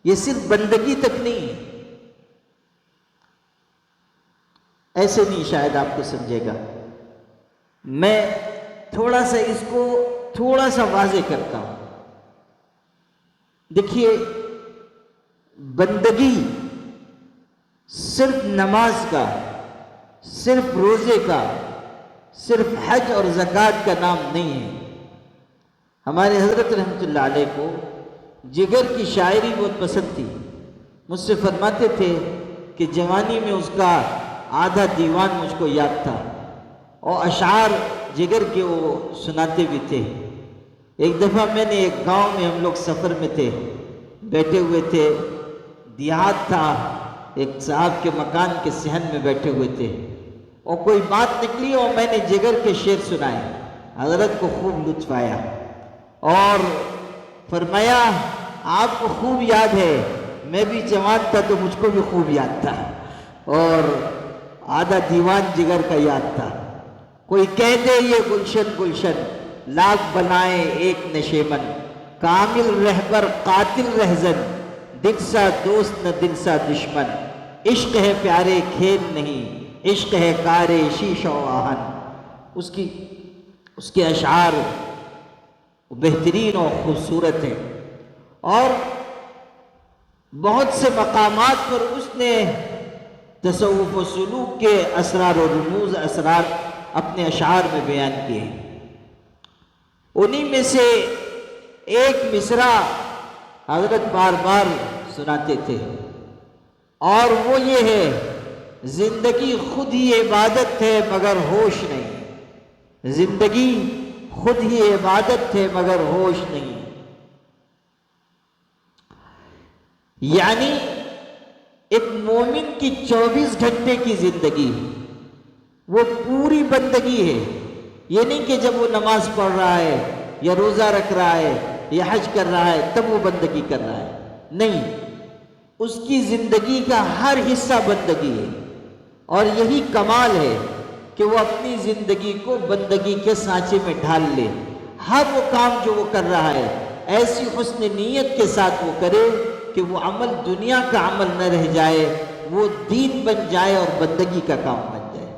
یہ صرف بندگی تک نہیں ہے، ایسے نہیں شاید آپ کو سمجھے گا۔ میں تھوڑا سا اس کو تھوڑا سا واضح کرتا ہوں۔ دیکھیے، بندگی صرف نماز کا، صرف روزے کا، صرف حج اور زکوٰۃ کا نام نہیں ہے۔ ہمارے حضرت رحمۃ اللہ علیہ کو جگر کی شاعری بہت پسند تھی۔ مجھ سے فرماتے تھے کہ جوانی میں اس کا آدھا دیوان مجھ کو یاد تھا، اور اشعار جگر کے وہ سناتے بھی تھے۔ ایک دفعہ میں نے ایک گاؤں میں، ہم لوگ سفر میں تھے، بیٹھے ہوئے تھے، دیہات تھا، ایک صاحب کے مکان کے صحن میں بیٹھے ہوئے تھے، اور کوئی بات نکلی اور میں نے جگر کے شعر سنائے۔ حضرت کو خوب لطف آیا اور فرمایا آپ کو خوب یاد ہے، میں بھی جوان تھا تو مجھ کو بھی خوب یاد تھا، اور آدھا دیوان جگر کا یاد تھا۔ کوئی کہہ دے یہ گلشن گلشن، لاکھ بنائے ایک نشیمن، کامل رہبر قاتل رہزن، دل سا دوست نہ دل سا دشمن، عشق ہے پیارے کھیل نہیں، عشق ہے کار شیشہ و آہن۔ اس کے اشعار بہترین اور خوبصورت ہیں، اور بہت سے مقامات پر اس نے تصوف و سلوک کے اسرار و رموز، اسرار اپنے اشعار میں بیان کیے ہیں۔ انہی میں سے ایک مصرع حضرت بار بار سناتے تھے، اور وہ یہ ہے: زندگی خود ہی عبادت ہے مگر ہوش نہیں، زندگی خود ہی عبادت ہے مگر ہوش نہیں۔ یعنی ایک مومن کی 24 گھنٹے کی زندگی وہ پوری بندگی ہے۔ یہ نہیں کہ جب وہ نماز پڑھ رہا ہے یا روزہ رکھ رہا ہے یا حج کر رہا ہے تب وہ بندگی کر رہا ہے، نہیں، اس کی زندگی کا ہر حصہ بندگی ہے۔ اور یہی کمال ہے کہ وہ اپنی زندگی کو بندگی کے سانچے میں ڈھال لے۔ ہر وہ کام جو وہ کر رہا ہے ایسی حسن نیت کے ساتھ وہ کرے کہ وہ عمل دنیا کا عمل نہ رہ جائے، وہ دین بن جائے اور بندگی کا کام بن جائے۔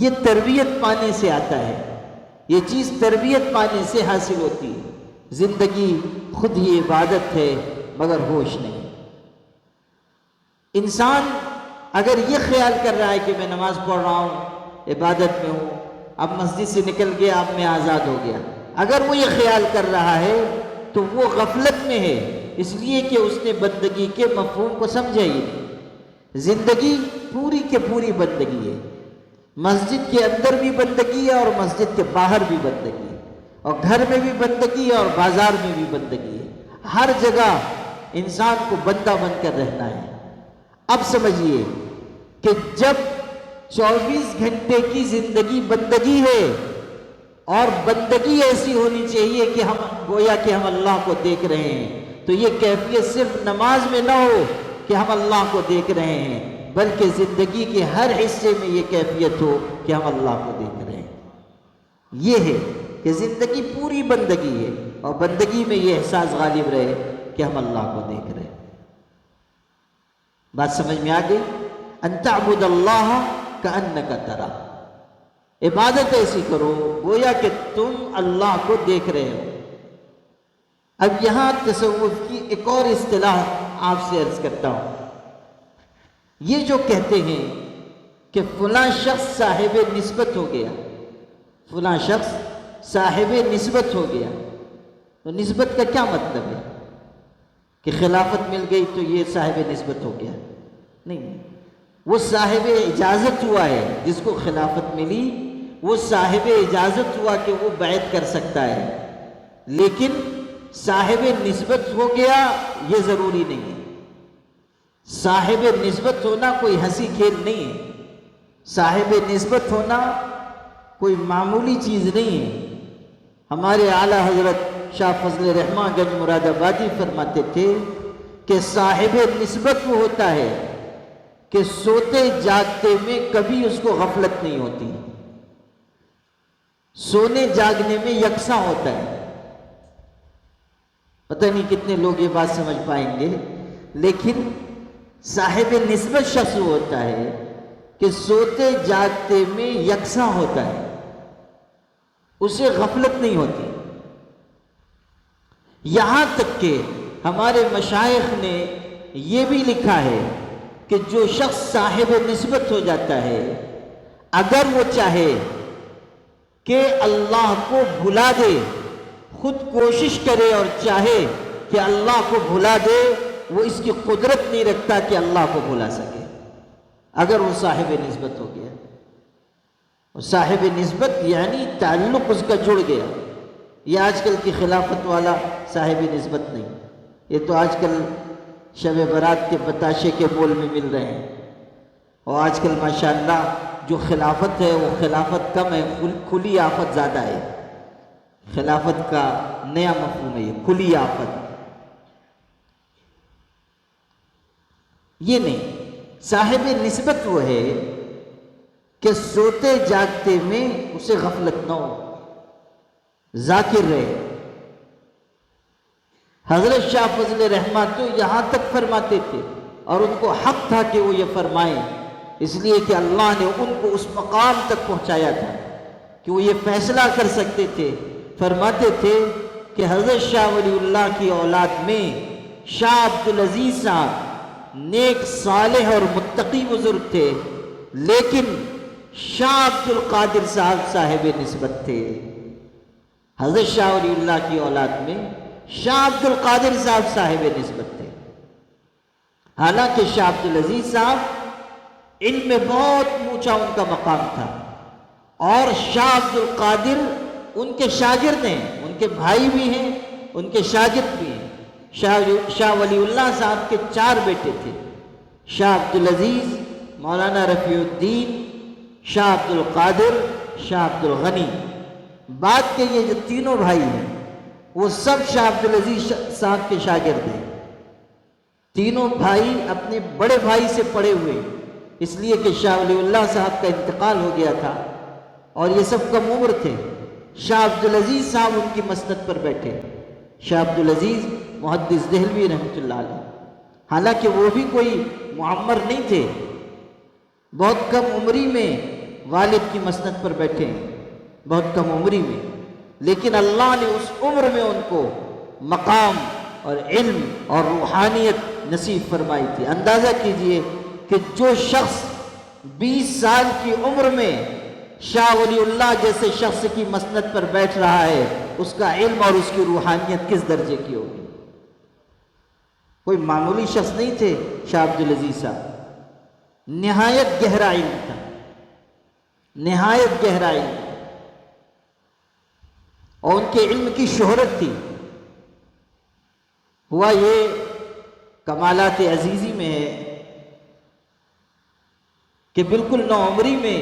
یہ تربیت پانے سے آتا ہے، یہ چیز تربیت پانے سے حاصل ہوتی ہے۔ زندگی خود ہی عبادت ہے مگر ہوش نہیں۔ انسان اگر یہ خیال کر رہا ہے کہ میں نماز پڑھ رہا ہوں، عبادت میں ہوں، اب مسجد سے نکل گیا، اب میں آزاد ہو گیا، اگر وہ یہ خیال کر رہا ہے تو وہ غفلت میں ہے، اس لیے کہ اس نے بندگی کے مفہوم کو سمجھا ہی نہیں۔ زندگی پوری کے پوری بندگی ہے، مسجد کے اندر بھی بندگی ہے اور مسجد کے باہر بھی بندگی ہے، اور گھر میں بھی بندگی ہے اور بازار میں بھی بندگی ہے۔ ہر جگہ انسان کو بندہ بن کر رہنا ہے۔ اب سمجھیے کہ جب 24 گھنٹے کی زندگی بندگی ہے، اور بندگی ایسی ہونی چاہیے کہ ہم گویا کہ ہم اللہ کو دیکھ رہے ہیں، تو یہ کیفیت صرف نماز میں نہ ہو کہ ہم اللہ کو دیکھ رہے ہیں، بلکہ زندگی کے ہر حصے میں یہ کیفیت ہو کہ ہم اللہ کو دیکھ رہے ہیں۔ یہ ہے کہ زندگی پوری بندگی ہے، اور بندگی میں یہ احساس غالب رہے کہ ہم اللہ کو دیکھ رہے ہیں۔ بات سمجھ میں آ گئی؟ ان تعبد اللہ کأنک تراہ، عبادت ایسی کرو گویا کہ تم اللہ کو دیکھ رہے ہو۔ اب یہاں تصوف کی ایک اور اصطلاح آپ سے عرض کرتا ہوں۔ یہ جو کہتے ہیں کہ فلاں شخص صاحب نسبت ہو گیا، فلاں شخص صاحب نسبت ہو گیا، تو نسبت کا کیا مطلب ہے؟ کہ خلافت مل گئی تو یہ صاحب نسبت ہو گیا؟ نہیں، وہ صاحب اجازت ہوا ہے، جس کو خلافت ملی وہ صاحب اجازت ہوا کہ وہ بیعت کر سکتا ہے، لیکن صاحب نسبت ہو گیا یہ ضروری نہیں ہے۔ صاحب نسبت ہونا کوئی ہنسی کھیل نہیں ہے، صاحب نسبت ہونا کوئی معمولی چیز نہیں ہے۔ ہمارے اعلیٰ حضرت شاہ فضل رحمٰن گنج مراد آبادی فرماتے تھے کہ صاحب نسبت وہ ہوتا ہے کہ سوتے جاگتے میں کبھی اس کو غفلت نہیں ہوتی، سونے جاگنے میں یکساں ہوتا ہے۔ پتہ نہیں کتنے لوگ یہ بات سمجھ پائیں گے، لیکن صاحب نسبت شخص وہ ہوتا ہے کہ سوتے جاگتے میں یکساں ہوتا ہے، اسے غفلت نہیں ہوتی۔ یہاں تک کہ ہمارے مشائخ نے یہ بھی لکھا ہے کہ جو شخص صاحب نسبت ہو جاتا ہے، اگر وہ چاہے کہ اللہ کو بھلا دے، خود کوشش کرے اور چاہے کہ اللہ کو بھلا دے، وہ اس کی قدرت نہیں رکھتا کہ اللہ کو بھلا سکے، اگر وہ صاحب نسبت ہو گیا۔ صاحب نسبت یعنی تعلق اس کا جڑ گیا۔ یہ آج کل کی خلافت والا صاحب نسبت نہیں، یہ تو آج کل شب برات کے بتاشے کے بول میں مل رہے ہیں، اور آج کل ماشاءاللہ جو خلافت ہے وہ خلافت کم ہے، کھلی آفت زیادہ ہے۔ خلافت کا نیا مفہوم ہے یہ کھلی آفت، یہ نہیں۔ صاحب نسبت وہ ہے کہ سوتے جاگتے میں اسے غفلت نہ ہو، ذاکر رہے۔ حضرت شاہ فضل رحمٰن تو یہاں تک فرماتے تھے، اور ان کو حق تھا کہ وہ یہ فرمائیں، اس لیے کہ اللہ نے ان کو اس مقام تک پہنچایا تھا کہ وہ یہ فیصلہ کر سکتے تھے۔ فرماتے تھے کہ حضرت شاہ ولی اللہ کی اولاد میں شاہ عبدالعزیز صاحب نیک صالح اور متقی بزرگ تھے، لیکن شاہ عبد القادر صاحب نسبت تھے۔ حضرت شاہ ولی اللہ کی اولاد میں شاہ عبد القادر صاحب نسبت تھے، حالانکہ شاہ عبدالعزیز صاحب علم میں بہت اونچا ان کا مقام تھا، اور شاہ عبد القادر ان کے شاگرد ہیں، ان کے بھائی بھی ہیں، ان کے شاگرد بھی ہیں۔ شاہ ولی اللہ صاحب کے 4 بیٹے تھے، شاہ عبدالعزیز، مولانا رفیع الدین، شاہ عبد القادر، شاہ عبد الغنی۔ بعد کے یہ جو تینوں بھائی ہیں وہ سب شاہ عبدالعزیز صاحب کے شاگرد ہیں۔ تینوں بھائی اپنے بڑے بھائی سے پڑے ہوئے، اس لیے کہ شاہ ولی اللہ صاحب کا انتقال ہو گیا تھا اور یہ سب کم عمر تھے۔ شاہ عبدالعزیز صاحب ان کی مسند پر بیٹھے، شاہ عبدالعزیز محدث دہلوی رحمۃ اللہ علیہ، حالانکہ وہ بھی کوئی معمر نہیں تھے، بہت کم عمری میں والد کی مسند پر بیٹھے ہیں، بہت کم عمری میں، لیکن اللہ نے اس عمر میں ان کو مقام اور علم اور روحانیت نصیب فرمائی تھی۔ اندازہ کیجئے کہ جو شخص 20 سال کی عمر میں شاہ ولی اللہ جیسے شخص کی مسند پر بیٹھ رہا ہے، اس کا علم اور اس کی روحانیت کس درجے کی ہوگی۔ کوئی معمولی شخص نہیں تھے شاہ عبدالعزیز صاحب، نہایت گہرا علم تھا، نہایت گہرا علم، اور ان کے علم کی شہرت تھی۔ ہوا یہ کمالات عزیزی میں ہے کہ بالکل نوعمری میں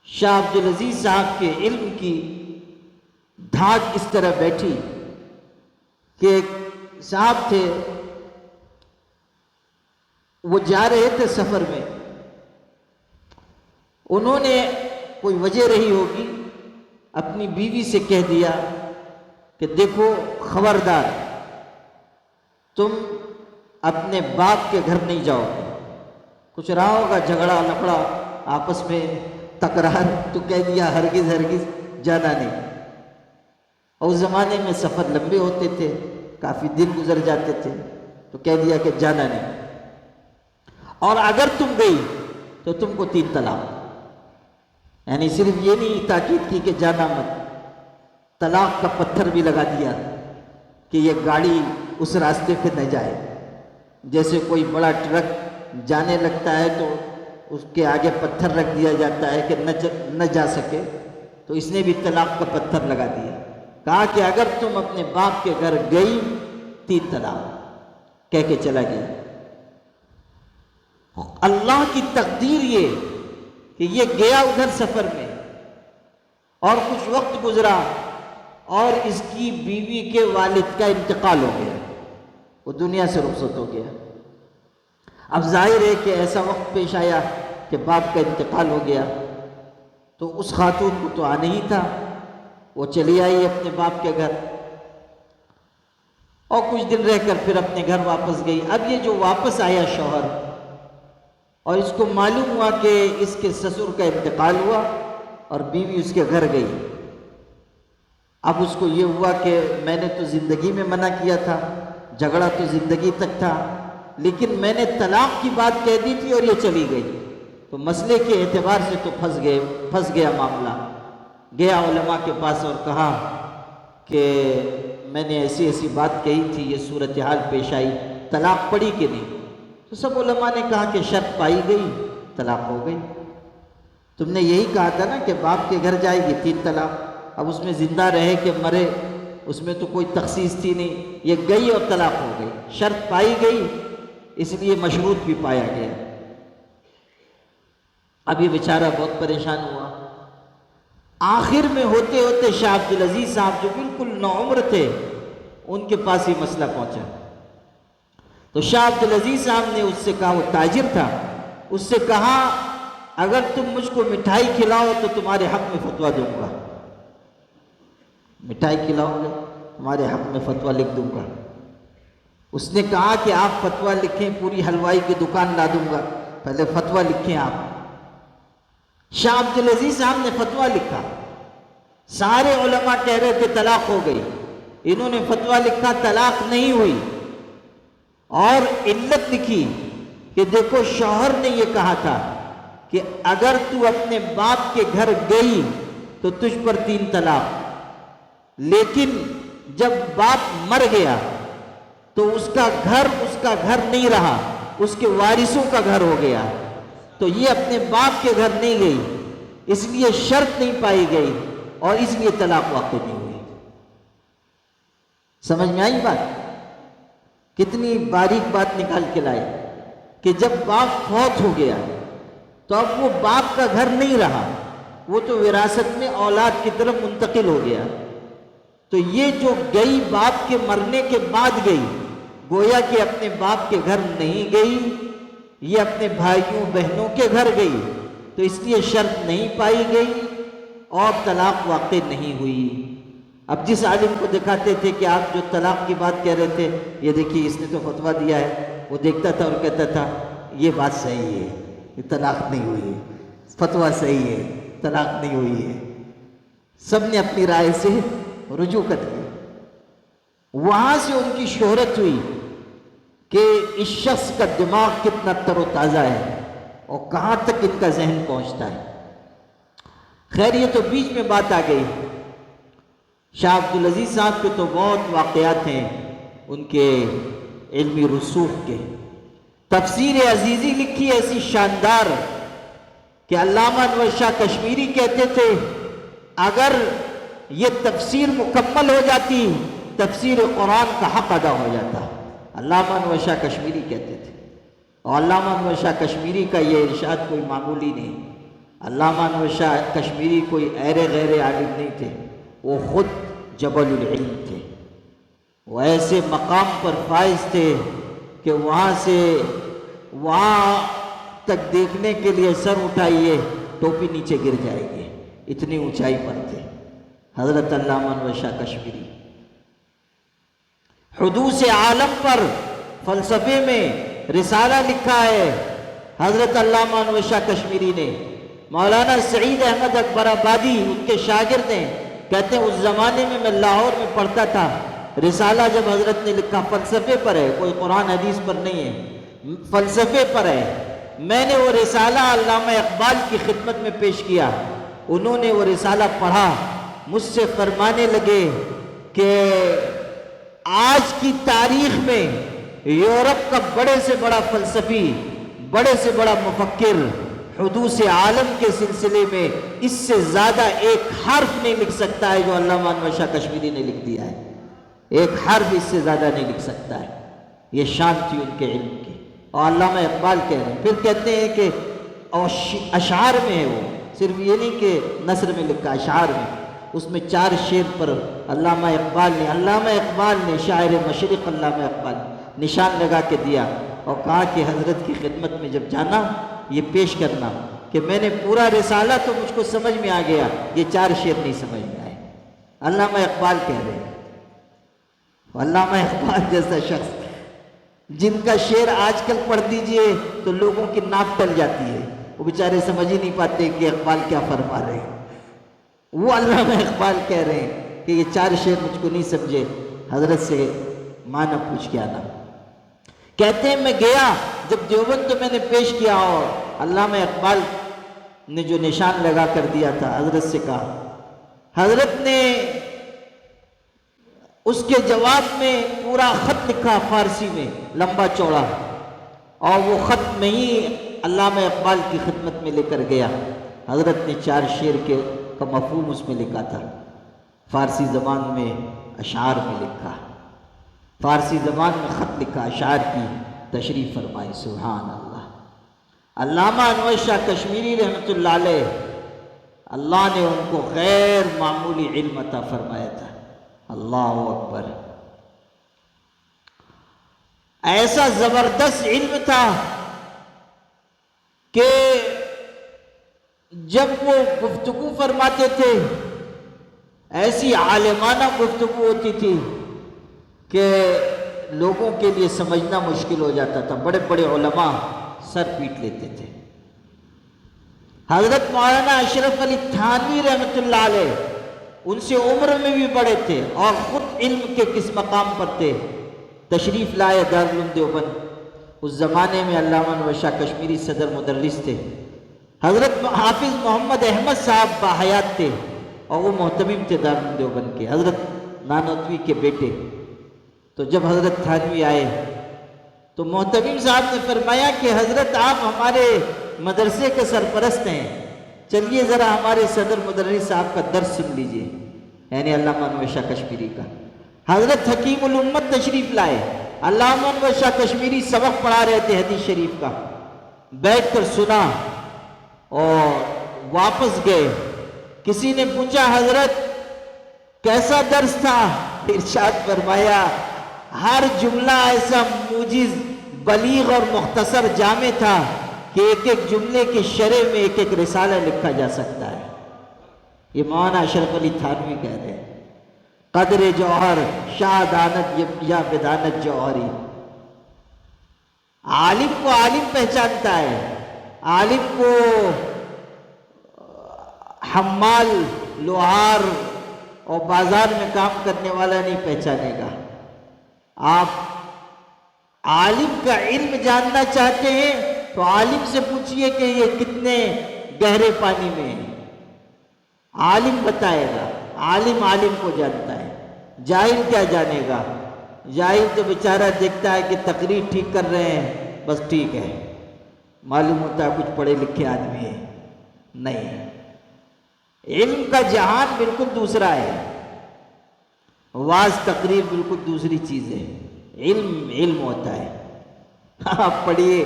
شاہ عبدالعزیز صاحب کے علم کی دھاک اس طرح بیٹھی کہ ایک صاحب تھے، وہ جا رہے تھے سفر میں، انہوں نے کوئی وجہ رہی ہوگی اپنی بیوی سے کہہ دیا کہ دیکھو خبردار، تم اپنے باپ کے گھر نہیں جاؤ گے۔ کچھ رہا ہوگا جھگڑا لفڑا آپس میں، تکرار، تو کہہ دیا ہرگز ہرگز جانا نہیں۔ اور اس زمانے میں سفر لمبے ہوتے تھے، کافی دن گزر جاتے تھے، تو کہہ دیا کہ جانا نہیں، اور اگر تم گئی تو تم کو 3 طلاق۔ یعنی صرف یہ نہیں تاکید کی کہ جانا مت، طلاق کا پتھر بھی لگا دیا کہ یہ گاڑی اس راستے پہ نہ جائے۔ جیسے کوئی بڑا ٹرک جانے لگتا ہے تو اس کے آگے پتھر رکھ دیا جاتا ہے کہ نہ جا سکے، تو اس نے بھی طلاق کا پتھر لگا دیا، کہا کہ اگر تم اپنے باپ کے گھر گئی 3 طلاق، کہہ کے چلا گیا۔ اللہ کی تقدیر یہ کہ یہ گیا ادھر سفر میں، اور کچھ وقت گزرا اور اس کی بیوی کے والد کا انتقال ہو گیا، وہ دنیا سے رخصت ہو گیا۔ اب ظاہر ہے کہ ایسا وقت پیش آیا کہ باپ کا انتقال ہو گیا، تو اس خاتون کو تو آنا ہی تھا، وہ چلی آئی اپنے باپ کے گھر اور کچھ دن رہ کر پھر اپنے گھر واپس گئی۔ اب یہ جو واپس آیا شوہر، اور اس کو معلوم ہوا کہ اس کے سسر کا انتقال ہوا اور بیوی اس کے گھر گئی، اب اس کو یہ ہوا کہ میں نے تو زندگی میں منع کیا تھا، جھگڑا تو زندگی تک تھا، لیکن میں نے طلاق کی بات کہہ دی تھی اور یہ چلی گئی، تو مسئلے کے اعتبار سے تو پھنس گیا معاملہ۔ گیا علماء کے پاس اور کہا کہ میں نے ایسی ایسی بات کہی تھی، یہ صورتحال پیش آئی، طلاق پڑی کہ نہیں؟ تو سب علماء نے کہا کہ شرط پائی گئی، طلاق ہو گئی۔ تم نے یہی کہا تھا نا کہ باپ کے گھر جائے گی 3 طلاق، اب اس میں زندہ رہے کہ مرے اس میں تو کوئی تخصیص تھی نہیں، یہ گئی اور طلاق ہو گئی، شرط پائی گئی، اس لیے مشروط بھی پایا گیا۔ اب یہ بیچارہ بہت پریشان ہوا۔ آخر میں ہوتے ہوتے شاہ عبدالعزیز صاحب جو بالکل نوعمر تھے، ان کے پاس ہی مسئلہ پہنچا۔ تو شاہ عبدالعزیز صاحب نے اس سے کہا، وہ تاجر تھا، اس سے کہا اگر تم مجھ کو مٹھائی کھلاؤ تو تمہارے حق میں فتویٰ دوں گا، مٹھائی کھلاؤ گے تمہارے حق میں فتویٰ لکھ دوں گا۔ اس نے کہا کہ آپ فتویٰ لکھیں، پوری حلوائی کی دکان لا دوں گا، پہلے فتویٰ لکھیں آپ۔ شاہ عبدالعزیز صاحب نے فتویٰ لکھا، سارے علماء کہہ رہے تھے طلاق ہو گئی، انہوں نے فتویٰ لکھا طلاق نہیں ہوئی، اور علت لکھی کہ دیکھو شوہر نے یہ کہا تھا کہ اگر تو اپنے باپ کے گھر گئی تو تجھ پر 3 طلاق، لیکن جب باپ مر گیا تو اس کا گھر نہیں رہا، اس کے وارثوں کا گھر ہو گیا، تو یہ اپنے باپ کے گھر نہیں گئی، اس لیے شرط نہیں پائی گئی اور اس لیے طلاق واقع نہیں ہوئی۔ سمجھ میں آئی بات؟ کتنی باریک بات نکال کے لائے کہ جب باپ فوت ہو گیا تو اب وہ باپ کا گھر نہیں رہا، وہ تو وراثت میں اولاد کی طرف منتقل ہو گیا، تو یہ جو گئی باپ کے مرنے کے بعد گئی، گویا کہ اپنے باپ کے گھر نہیں گئی، یہ اپنے بھائیوں بہنوں کے گھر گئی، تو اس لیے شرط نہیں پائی گئی اور طلاق واقع نہیں ہوئی۔ اب جس عالم کو دکھاتے تھے کہ آپ جو طلاق کی بات کہہ رہے تھے، یہ دیکھیے اس نے تو فتویٰ دیا ہے، وہ دیکھتا تھا اور کہتا تھا یہ بات صحیح ہے، یہ طلاق نہیں ہوئی ہے، فتویٰ صحیح ہے، طلاق نہیں ہوئی ہے۔ سب نے اپنی رائے سے رجوع کر دی۔ وہاں سے ان کی شہرت ہوئی کہ اس شخص کا دماغ کتنا تر و تازہ ہے اور کہاں تک ان کا ذہن پہنچتا ہے۔ خیر یہ تو بیچ میں بات آ گئی۔ شاہ عبدالعزیز صاحب کے تو بہت واقعات ہیں ان کے علمی رسوخ کے۔ تفسیر عزیزی لکھی ایسی شاندار کہ علامہ انور شاہ کشمیری کہتے تھے اگر یہ تفسیر مکمل ہو جاتی تفسیر قرآن کا حق ادا ہو جاتا۔ علامہ انور شاہ کشمیری کہتے تھے، اور علامہ انور شاہ کشمیری کا یہ ارشاد کوئی معمولی نہیں۔ علامہ انور شاہ کشمیری کوئی ایرے غیر عالم نہیں تھے، وہ خود جبل العلم تھے، وہ ایسے مقام پر فائز تھے کہ وہاں سے وہاں تک دیکھنے کے لیے سر اٹھائیے ٹوپی نیچے گر جائے گی، اتنی اونچائی پر تھے حضرت علامہ انور شاہ کشمیری۔ حدوث عالم پر فلسفے میں رسالہ لکھا ہے حضرت علامہ انور شاہ کشمیری نے۔ مولانا سعید احمد اکبر آبادی ان کے شاگرد ہیں، کہتے ہیں اس زمانے میں لاہور میں پڑھتا تھا، رسالہ جب حضرت نے لکھا فلسفے پر ہے، کوئی قرآن حدیث پر نہیں ہے، فلسفے پر ہے، میں نے وہ رسالہ علامہ اقبال کی خدمت میں پیش کیا، انہوں نے وہ رسالہ پڑھا، مجھ سے فرمانے لگے کہ آج کی تاریخ میں یورپ کا بڑے سے بڑا فلسفی بڑے سے بڑا مفکر حدوث عالم کے سلسلے میں اس سے زیادہ ایک حرف نہیں لکھ سکتا ہے جو علامہ انور شاہ کشمیری نے لکھ دیا ہے، ایک حرف اس سے زیادہ نہیں لکھ سکتا ہے۔ یہ شان تھی ان کے علم کی۔ اور علامہ اقبال کہہ رہے ہیں، پھر کہتے ہیں کہ اشعار میں ہے، وہ صرف یہ نہیں کہ نثر میں لکھا، اشعار میں اس میں 4 شعر پر علامہ اقبال نے شاعر مشرق علامہ اقبال نشان لگا کے دیا اور کہا کہ حضرت کی خدمت میں جب جانا یہ پیش کرنا کہ میں نے پورا رسالہ تو مجھ کو سمجھ میں آ گیا، یہ 4 شعر نہیں سمجھ میں آئے۔ علامہ اقبال کہہ رہے ہیں، علامہ اقبال جیسا شخص جن کا شعر آج کل پڑھ دیجئے تو لوگوں کی ناک ٹل جاتی ہے، وہ بیچارے سمجھ ہی نہیں پاتے کہ اقبال کیا فرما رہے ہیں۔ وہ علامہ اقبال کہہ رہے ہیں کہ یہ 4 شعر مجھ کو نہیں سمجھے، حضرت سے معنی پوچھ کے آنا۔ کہتے ہیں میں گیا جب دیوبند تو میں نے پیش کیا اور علامہ اقبال نے جو نشان لگا کر دیا تھا حضرت سے کہا، حضرت نے اس کے جواب میں پورا خط لکھا فارسی میں لمبا چوڑا، اور وہ خط میں ہی علامہ اقبال کی خدمت میں لے کر گیا۔ حضرت نے 4 شعر کا مفہوم اس میں لکھا تھا، فارسی زبان میں اشعار میں لکھا، فارسی زبان میں خط لکھا، اشعار کی تشریح فرمائی۔ سبحان اللہ۔ علامہ انور شاہ کشمیری رحمۃ اللہ علیہ، اللہ نے ان کو غیر معمولی علم عطا فرمایا تھا۔ اللہ اکبر۔ ایسا زبردست علم تھا کہ جب وہ گفتگو فرماتے تھے ایسی عالمانہ گفتگو ہوتی تھی کہ لوگوں کے لیے سمجھنا مشکل ہو جاتا تھا، بڑے بڑے علماء سر پیٹ لیتے تھے۔ حضرت مولانا اشرف علی تھانوی رحمۃ اللہ علیہ ان سے عمر میں بھی بڑے تھے اور خود علم کے کس مقام پر تھے، تشریف لائے دارالعلوم دیوبند۔ اس زمانے میں علامہ انور شاہ کشمیری صدر مدرس تھے، حضرت حافظ محمد احمد صاحب باحیات تھے اور وہ محتمم تھے دارالعلوم دیوبند کے، حضرت نانوتوی کے بیٹے۔ تو جب حضرت تھانوی آئے تو محتمم صاحب نے فرمایا کہ حضرت آپ ہمارے مدرسے کے سرپرست ہیں، چلیے ذرا ہمارے صدر مدرس صاحب کا درس سن لیجئے، یعنی علامہ انور شاہ کشمیری کا۔ حضرت حکیم الامت تشریف لائے، علامہ انور شاہ کشمیری سبق پڑھا رہے تھے حدیث شریف کا، بیٹھ کر سنا اور واپس گئے۔ کسی نے پوچھا حضرت کیسا درس تھا؟ ارشاد فرمایا ہر جملہ ایسا موجز، بلیغ اور مختصر جامع تھا کہ ایک ایک جملے کی شرح میں ایک ایک رسالہ لکھا جا سکتا ہے۔ یہ مولانا اشرف علی تھانوی کہہ رہے ہیں، قدر جوہر شاہ دانت یا بدانت جوہری۔ عالم کو عالم پہچانتا ہے، عالم کو حمال، لوہار اور بازار میں کام کرنے والا نہیں پہچانے گا۔ آپ عالم کا علم جاننا چاہتے ہیں تو عالم سے پوچھئے کہ یہ کتنے گہرے پانی میں ہے، عالم بتائے گا۔ عالم عالم کو جانتا ہے، جاہل کیا جانے گا؟ جاہل تو بیچارہ دیکھتا ہے کہ تقریر ٹھیک کر رہے ہیں، بس ٹھیک ہے، معلوم ہوتا ہے کچھ پڑھے لکھے آدمی ہے، نہیں۔ علم کا جہان بالکل دوسرا ہے، واز تقریر بالکل دوسری چیز ہے۔ علم علم ہوتا ہے۔ آپ پڑھیے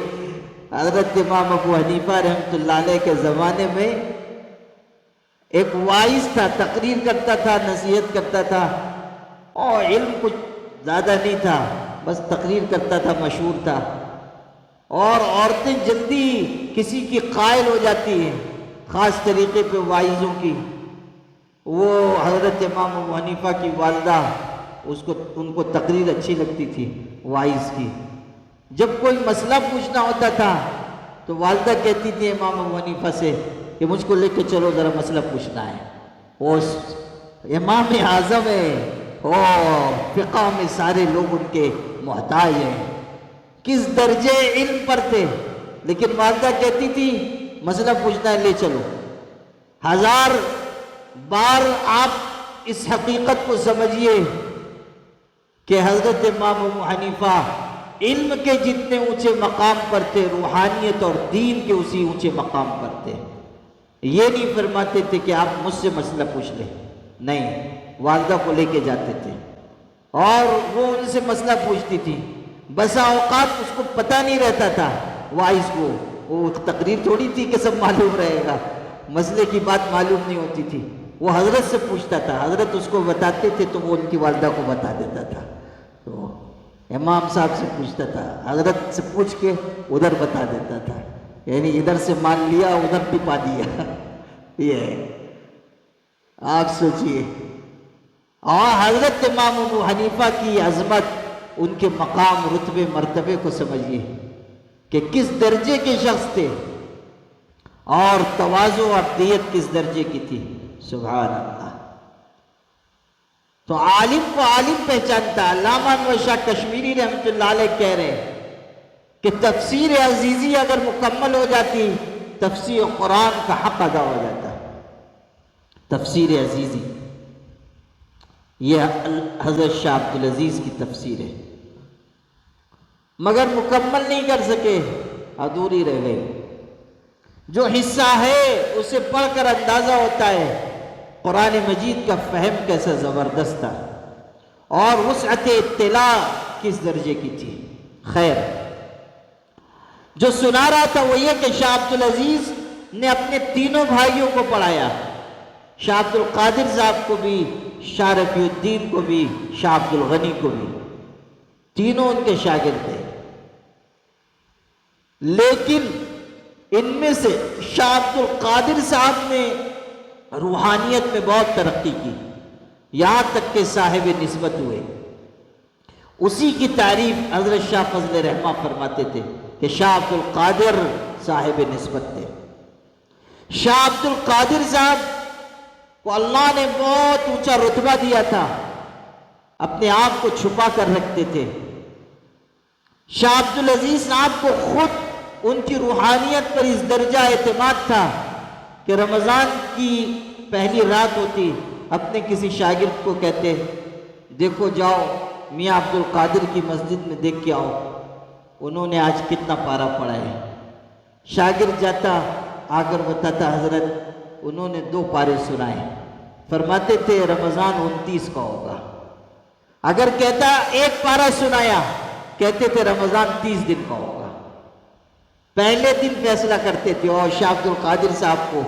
حضرت امام ابو حنیفہ رحمۃ اللہ علیہ کے زمانے میں ایک واعظ تھا، تقریر کرتا تھا، نصیحت کرتا تھا، اور علم کچھ زیادہ نہیں تھا، بس تقریر کرتا تھا، مشہور تھا۔ اور عورتیں جلدی کسی کی قائل ہو جاتی ہیں، خاص طریقے پہ واعظوں کی۔ وہ حضرت امام ابو حنیفہ کی والدہ، ان کو تقریر اچھی لگتی تھی واعظ کی۔ جب کوئی مسئلہ پوچھنا ہوتا تھا تو والدہ کہتی تھی امام ابو حنیفہ سے کہ مجھ کو لے کے چلو ذرا مسئلہ پوچھنا ہے۔ وہ امام اعظم ہے، اور فقہ میں سارے لوگ ان کے محتاج ہیں، کس درجے علم پر تھے، لیکن والدہ کہتی تھی مسئلہ پوچھنا ہے، لے چلو۔ 1000 بار آپ اس حقیقت کو سمجھیے کہ حضرت امام ابو حنیفہ علم کے جتنے اونچے مقام پر تھے، روحانیت اور دین کے اسی اونچے مقام پر تھے۔ یہ نہیں فرماتے تھے کہ آپ مجھ سے مسئلہ پوچھ لیں، نہیں، والدہ کو لے کے جاتے تھے اور وہ ان سے مسئلہ پوچھتی تھی۔ بسا اوقات اس کو پتہ نہیں رہتا تھا، وائس کو، وہ تقریر تھوڑی تھی کہ سب معلوم رہے گا، مسئلے کی بات معلوم نہیں ہوتی تھی، وہ حضرت سے پوچھتا تھا، حضرت اس کو بتاتے تھے تو وہ ان کی والدہ کو بتا دیتا تھا۔ تو امام صاحب سے پوچھتا تھا، حضرت سے پوچھ کے ادھر بتا دیتا تھا، یعنی ادھر سے مان لیا ادھر ٹپا دیا۔ یہ ہے، آپ سوچئے۔ اور حضرت امام ابو حنیفہ کی عظمت، ان کے مقام، رتبے، مرتبے کو سمجھیے کہ کس درجے کے شخص تھے، اور تواضع اور دیت کس درجے کی تھی، سبحان اللہ۔ تو عالم کو عالم پہچانتا۔ علامہ انور شاہ کشمیری رحمۃ اللہ علیہ کہہ رہے ہیں کہ تفسیر عزیزی اگر مکمل ہو جاتی، تفسیر قرآن کا حق ادا ہو جاتا۔ تفسیر عزیزی، یہ حضرت شاہ عبدالعزیز کی تفسیر ہے، مگر مکمل نہیں کر سکے، ادھوری رہ گئی۔ جو حصہ ہے اسے پڑھ کر اندازہ ہوتا ہے قرآن مجید کا فہم کیسا زبردست تھا، اور وسعت اطلاع کس درجے کی تھی۔ خیر، جو سنا رہا تھا وہ یہ کہ شاہ عبدالعزیز نے اپنے تینوں بھائیوں کو پڑھایا، شاہ عبد القادر صاحب کو بھی، شاہ رفیع الدین کو بھی، شاہ عبد الغنی کو بھی، تینوں ان کے شاگرد تھے۔ لیکن ان میں سے شاہ عبد القادر صاحب نے روحانیت میں بہت ترقی کی، یہاں تک کہ صاحب نسبت ہوئے۔ اسی کی تعریف حضرت شاہ فضل رحمہ فرماتے تھے کہ شاہ عبد القادر صاحب نسبت تھے۔ شاہ عبد القادر صاحب کو اللہ نے بہت اونچا رتبہ دیا تھا، اپنے آپ کو چھپا کر رکھتے تھے۔ شاہ عبدالعزیز صاحب کو خود ان کی روحانیت پر اس درجہ اعتماد تھا کہ رمضان کی پہلی رات ہوتی، اپنے کسی شاگرد کو کہتے، دیکھو جاؤ میاں عبد القادر کی مسجد میں دیکھ کے آؤ، انہوں نے آج کتنا پارہ پڑھا ہے۔ شاگرد جاتا، آ کر بتاتا، حضرت انہوں نے 2 پارے سنائے، فرماتے تھے رمضان 29 کا ہوگا۔ اگر کہتا 1 پارہ سنایا، کہتے تھے رمضان 30 دن کا ہوگا۔ پہلے دن فیصلہ کرتے تھے اور شاہ عبد القادر صاحب کو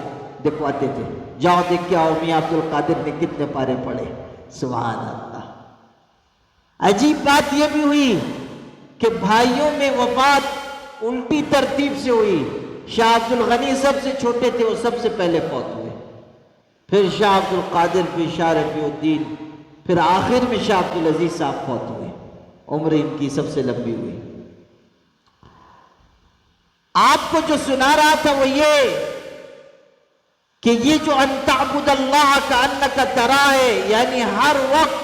دکھواتے تھے، جاؤ دیکھ کے آؤ میاں عبد القادر نے کتنے پارے پڑھے۔ سبحان اللہ۔ عجیب بات یہ بھی ہوئی کہ بھائیوں میں وفات الٹی ترتیب سے ہوئی۔ شاہ عبد الغنی سب سے چھوٹے تھے، وہ سب سے پہلے فوت ہوئے، پھر شاہ عبد القادر، پھر شاہ رفیع الدین، پھر آخر میں شاہ عبدالعزیز صاحب فوت ہوئے۔ عمر ان کی سب سے لمبی ہوئی۔ آپ کو جو سنا رہا تھا وہ یہ کہ یہ جو ان تعبد اللہ کأنک تراہ ہے، یعنی ہر وقت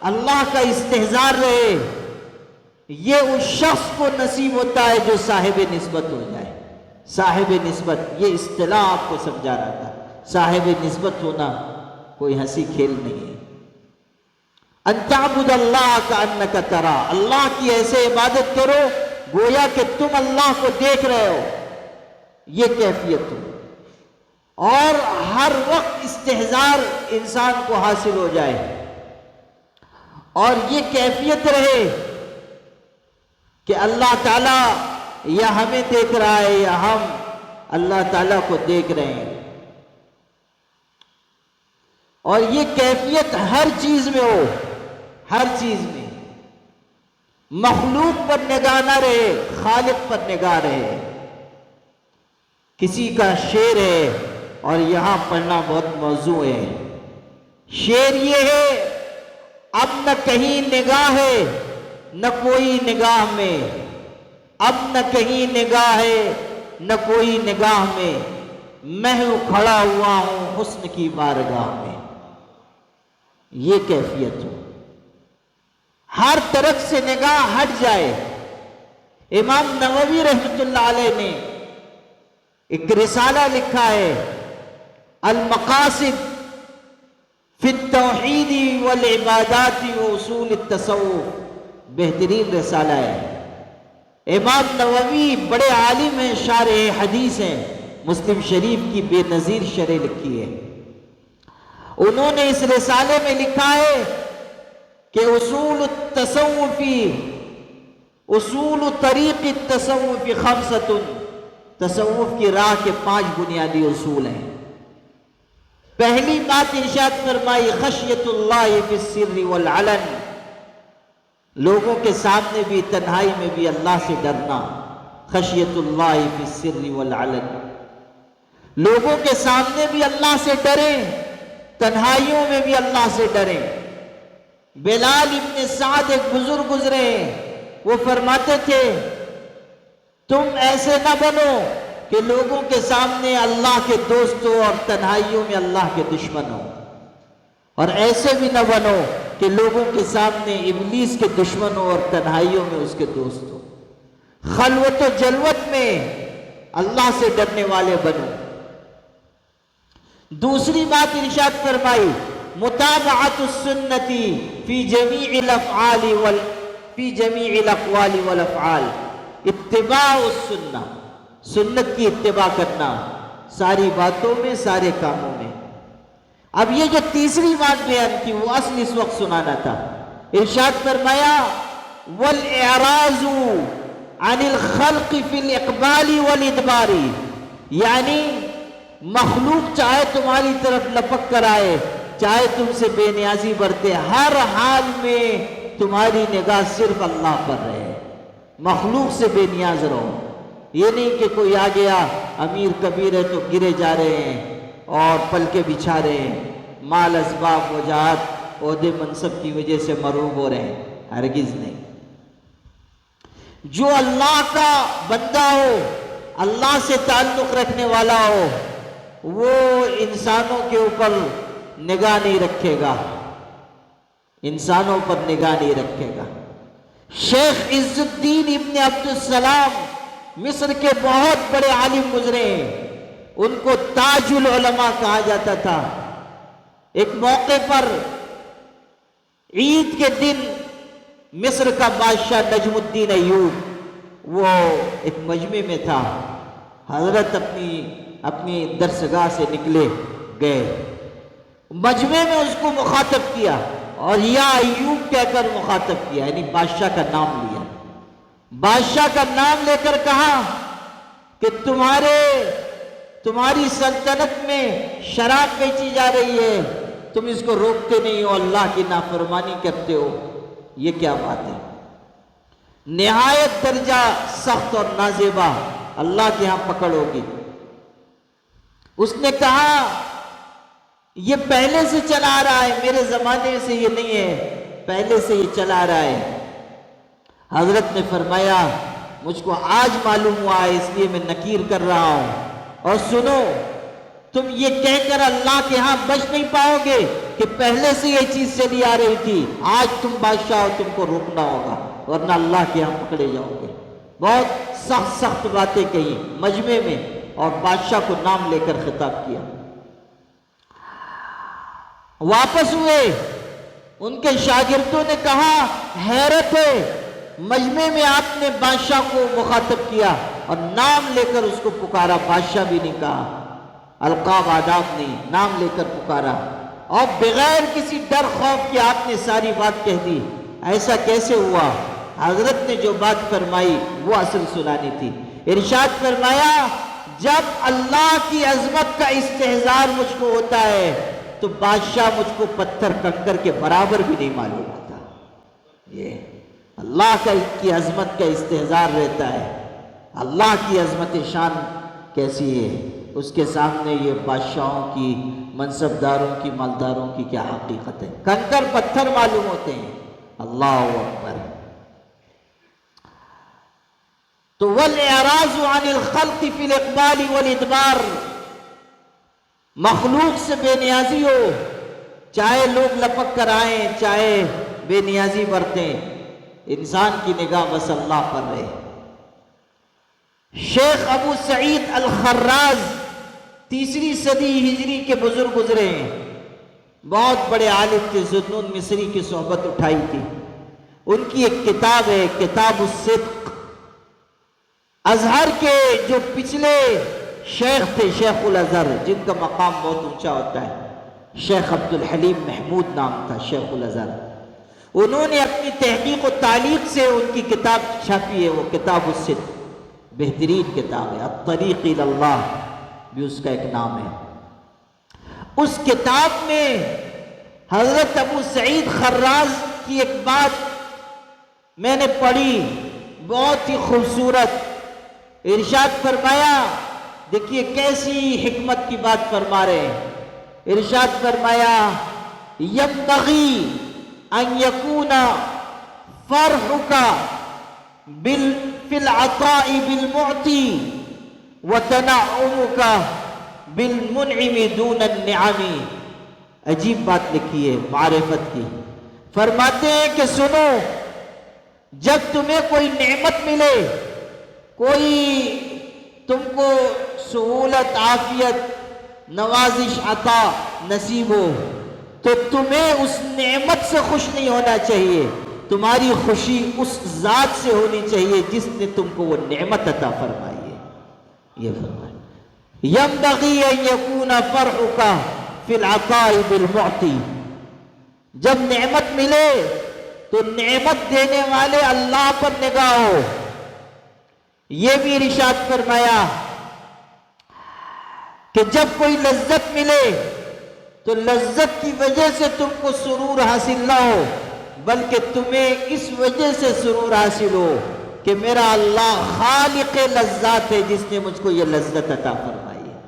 اللہ کا استحضار رہے، یہ اس شخص کو نصیب ہوتا ہے جو صاحب نسبت ہو جائے۔ صاحب نسبت، یہ اصطلاح آپ کو سمجھا رہا تھا۔ صاحب نسبت ہونا کوئی ہنسی کھیل نہیں ہے۔ ان تعبد اللہ کأنک تراہ، اللہ کی ایسے عبادت کرو گویا کہ تم اللہ کو دیکھ رہے ہو، یہ کیفیت ہو، اور ہر وقت استحضار انسان کو حاصل ہو جائے، اور یہ کیفیت رہے کہ اللہ تعالیٰ یا ہمیں دیکھ رہا ہے یا ہم اللہ تعالیٰ کو دیکھ رہے ہیں، اور یہ کیفیت ہر چیز میں ہو، ہر چیز میں، مخلوق پر نگاہ نہ رہے، خالق پر نگاہ رہے۔ کسی کا شعر ہے اور یہاں پڑھنا بہت موضوع ہے۔ شعر یہ ہے، اب نہ کہیں نگاہ ہے نہ کوئی نگاہ میں، اب نہ کہیں نگاہ ہے نہ کوئی نگاہ میں، میں کھڑا ہوا ہوں حسن کی بارگاہ میں۔ یہ کیفیت ہو، ہر طرف سے نگاہ ہٹ جائے۔ امام نووی رحمۃ اللہ علیہ نے ایک رسالہ لکھا ہے، المقاصد فی التوحید والعبادات و اصول التصوف، بہترین رسالہ ہے۔ امام نووی بڑے عالم ہیں، شارح حدیث ہیں، مسلم شریف کی بے نظیر شرح لکھی ہے۔ انہوں نے اس رسالے میں لکھا ہے کہ اصول طریق التصوف خمسۃ، تصوف کی راہ کے 5 بنیادی اصول ہیں۔ پہلی بات ارشاد فرمائی خشیت اللہ فی السر والعلن، لوگوں کے سامنے بھی تنہائی میں بھی اللہ سے ڈرنا۔ خشیت اللہ فی السر والعلن، لوگوں کے سامنے بھی اللہ سے ڈریں، تنہائیوں میں بھی اللہ سے ڈریں۔ بلال ابن سعد ایک بزرگ گزرے، وہ فرماتے تھے تم ایسے نہ بنو کہ لوگوں کے سامنے اللہ کے دوست ہو اور تنہائیوں میں اللہ کے دشمن ہو، اور ایسے بھی نہ بنو کہ لوگوں کے سامنے ابلیس کے دشمن ہو اور تنہائیوں میں اس کے دوست ہو۔ خلوت و جلوت میں اللہ سے ڈرنے والے بنو۔ دوسری بات ارشاد فرمائی متابعت السنتی فی جمیع الاقوال والافعال، اتباع السنہ، سنت کی اتباع کرنا ساری باتوں میں، سارے کاموں میں۔ اب یہ جو تیسری بات بیان کی وہ اصل اس وقت سنانا تھا۔ ارشاد فرمایا والاعراض عن الخلق فی الاقبال والادبار، یعنی مخلوق چاہے تمہاری طرف لپک کر آئے، چاہے تم سے بے نیازی برتے، ہر حال میں تمہاری نگاہ صرف اللہ پر رہے، مخلوق سے بے نیاز رہو۔ یہ نہیں کہ کوئی آ گیا امیر کبیر ہے تو گرے جا رہے ہیں اور پلکے بچھا رہے ہیں، مال اسباب وجاہت عہدے منصب کی وجہ سے مروب ہو رہے ہیں، ہرگز نہیں۔ جو اللہ کا بندہ ہو، اللہ سے تعلق رکھنے والا ہو، وہ انسانوں کے اوپر نگاہ نہیں رکھے گا، انسانوں پر نگاہ نہیں رکھے گا۔ شیخ عز الدین ابن عبد السلام مصر کے بہت بڑے عالم گزرے ہیں، ان کو تاج العلماء کہا جاتا تھا۔ ایک موقع پر عید کے دن مصر کا بادشاہ نجم الدین ایوب وہ ایک مجمع میں تھا، حضرت اپنی درسگاہ سے نکلے گئے، مجمع میں اس کو مخاطب کیا اور یا ایوب کہہ کر مخاطب کیا، یعنی بادشاہ کا نام لیا۔ بادشاہ کا نام لے کر کہا کہ تمہاری سلطنت میں شراب بیچی جا رہی ہے، تم اس کو روکتے نہیں ہو، اللہ کی نافرمانی کرتے ہو، یہ کیا بات ہے؟ نہایت درجہ سخت اور نازیبا اللہ کے ہاں پکڑ ہوگی۔ اس نے کہا یہ پہلے سے چلا آ رہا ہے، میرے زمانے سے یہ نہیں ہے، پہلے سے یہ چلا آ رہا ہے۔ حضرت نے فرمایا مجھ کو آج معلوم ہوا ہے، اس لیے میں نکیر کر رہا ہوں، اور سنو تم یہ کہہ کر اللہ کے ہاں بچ نہیں پاؤ گے کہ پہلے سے یہ چیز چلی آ رہی تھی، آج تم بادشاہ ہو، تم کو روکنا ہوگا ورنہ اللہ کے ہاں پکڑے جاؤ گے۔ بہت سخت باتیں کہی مجمع میں اور بادشاہ کو نام لے کر خطاب کیا۔ واپس ہوئے، ان کے شاگردوں نے کہا حیرت ہے، مجمع میں آپ نے بادشاہ کو مخاطب کیا اور نام لے کر اس کو پکارا، بادشاہ بھی نہیں کہا، القاب آداب نہیں، نام لے کر پکارا، اور بغیر کسی ڈر خوف کے آپ نے ساری بات کہہ دی، ایسا کیسے ہوا؟ حضرت نے جو بات فرمائی وہ اصل سنانی تھی۔ ارشاد فرمایا جب اللہ کی عظمت کا استحضار مجھ کو ہوتا ہے تو بادشاہ مجھ کو پتھر کنکر کے برابر بھی نہیں معلوم ہوتا۔ یہ اللہ کی عظمت کا استحضار رہتا ہے، اللہ کی عظمت شان کیسی ہے، اس کے سامنے یہ بادشاہوں کی، منصبداروں کی، مالداروں کی کیا حقیقت ہے، کنکر پتھر معلوم ہوتے ہیں۔ اللہ اکبر۔ تو والاعراض عن الخلق فی الاقبال والادبار، مخلوق سے بے نیازی ہو، چاہے لوگ لپک کر آئیں، چاہے بے نیازی برتیں، انسان کی نگاہ بس اللہ پر رہے۔ شیخ ابو سعید الخراز 3 صدی ہجری کے بزرگ گزرے ہیں، بہت بڑے عالم تھے، ذوالنون مصری کی صحبت اٹھائی تھی۔ ان کی ایک کتاب ہے کتاب الصدق، ازہر کے جو پچھلے شیخ تھے، شیخ الازہر، جن کا مقام بہت اونچا ہوتا ہے، شیخ عبدالحلیم محمود نام تھا شیخ الازہر، انہوں نے اپنی تحقیق و تعلیق سے ان کی کتاب چھاپی ہے، وہ کتاب الصدق، بہترین کتاب ہے، الطریق الی اللہ بھی اس کا ایک نام ہے۔ اس کتاب میں حضرت ابو سعید خراز کی ایک بات میں نے پڑھی، بہت ہی خوبصورت، ارشاد فرمایا، دیکھیے کیسی حکمت کی بات فرما رہے ہیں، ارشاد فرمایا ينبغي ان يكون فرحك في العطاء بالمعطي وتنعمك بالمنعم دون النعم۔ عجیب بات لکھی ہے معرفت کی، فرماتے ہیں کہ سنو، جب تمہیں کوئی نعمت ملے، کوئی تم کو سہولت، عافیت، نوازش، عطا نصیب ہو، تو تمہیں اس نعمت سے خوش نہیں ہونا چاہیے، تمہاری خوشی اس ذات سے ہونی چاہیے جس نے تم کو وہ نعمت عطا فرمائی ہے۔ یہ فرمایا ينبغي ان يكون فرحك في العطاء بالمعطي، جب نعمت ملے تو نعمت دینے والے اللہ پر نگاہ ہو۔ یہ بھی ارشاد فرمایا کہ جب کوئی لذت ملے تو لذت کی وجہ سے تم کو سرور حاصل نہ ہو، بلکہ تمہیں اس وجہ سے سرور حاصل ہو کہ میرا اللہ خالق لذات ہے جس نے مجھ کو یہ لذت عطا فرمائی ہے۔